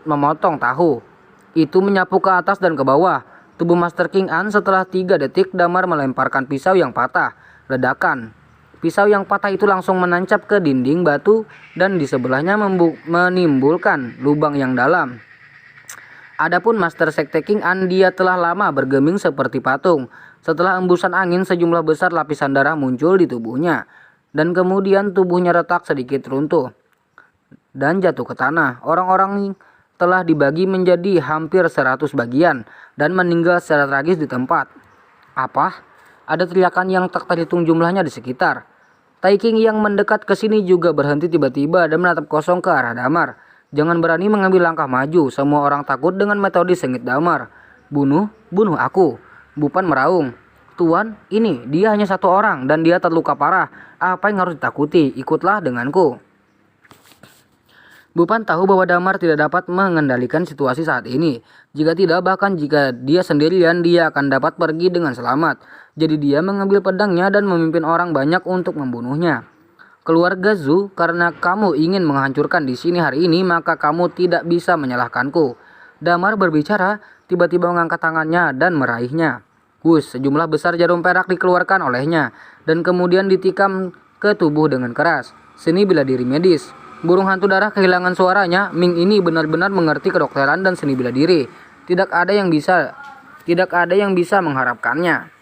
memotong tahu. Itu menyapu ke atas dan ke bawah. Tubuh Master King An setelah 3 detik Damar melemparkan pisau yang patah. Ledakan. Pisau yang patah itu langsung menancap ke dinding batu dan di sebelahnya menimbulkan lubang yang dalam. Adapun Master Sekte King An, dia telah lama bergeming seperti patung. Setelah embusan angin, sejumlah besar lapisan darah muncul di tubuhnya. Dan kemudian tubuhnya retak sedikit runtuh dan jatuh ke tanah. Orang-orang telah dibagi menjadi hampir 100 bagian dan meninggal secara tragis di tempat. Apa? Ada teriakan yang tak terhitung jumlahnya di sekitar. Tai King yang mendekat ke sini juga berhenti tiba-tiba dan menatap kosong ke arah Damar. Jangan berani mengambil langkah maju. Semua orang takut dengan metode sengit Damar. Bunuh aku. Bupan meraung. Tuan, ini dia hanya 1 orang dan dia terluka parah. Apa yang harus ditakuti? Ikutlah denganku. Bupan tahu bahwa Damar tidak dapat mengendalikan situasi saat ini. Jika tidak, bahkan jika dia sendirian, dia akan dapat pergi dengan selamat. Jadi dia mengambil pedangnya dan memimpin orang banyak untuk membunuhnya. Keluarga Zhu, karena kamu ingin menghancurkan di sini hari ini, maka kamu tidak bisa menyalahkanku. Damar berbicara, tiba-tiba mengangkat tangannya dan meraihnya. Sejumlah besar jarum perak dikeluarkan olehnya, dan kemudian ditikam ke tubuh dengan keras. Seni bela diri medis. Burung hantu darah kehilangan suaranya. Ming ini benar-benar mengerti kedokteran dan seni bela diri. Tidak ada yang bisa mengharapkannya.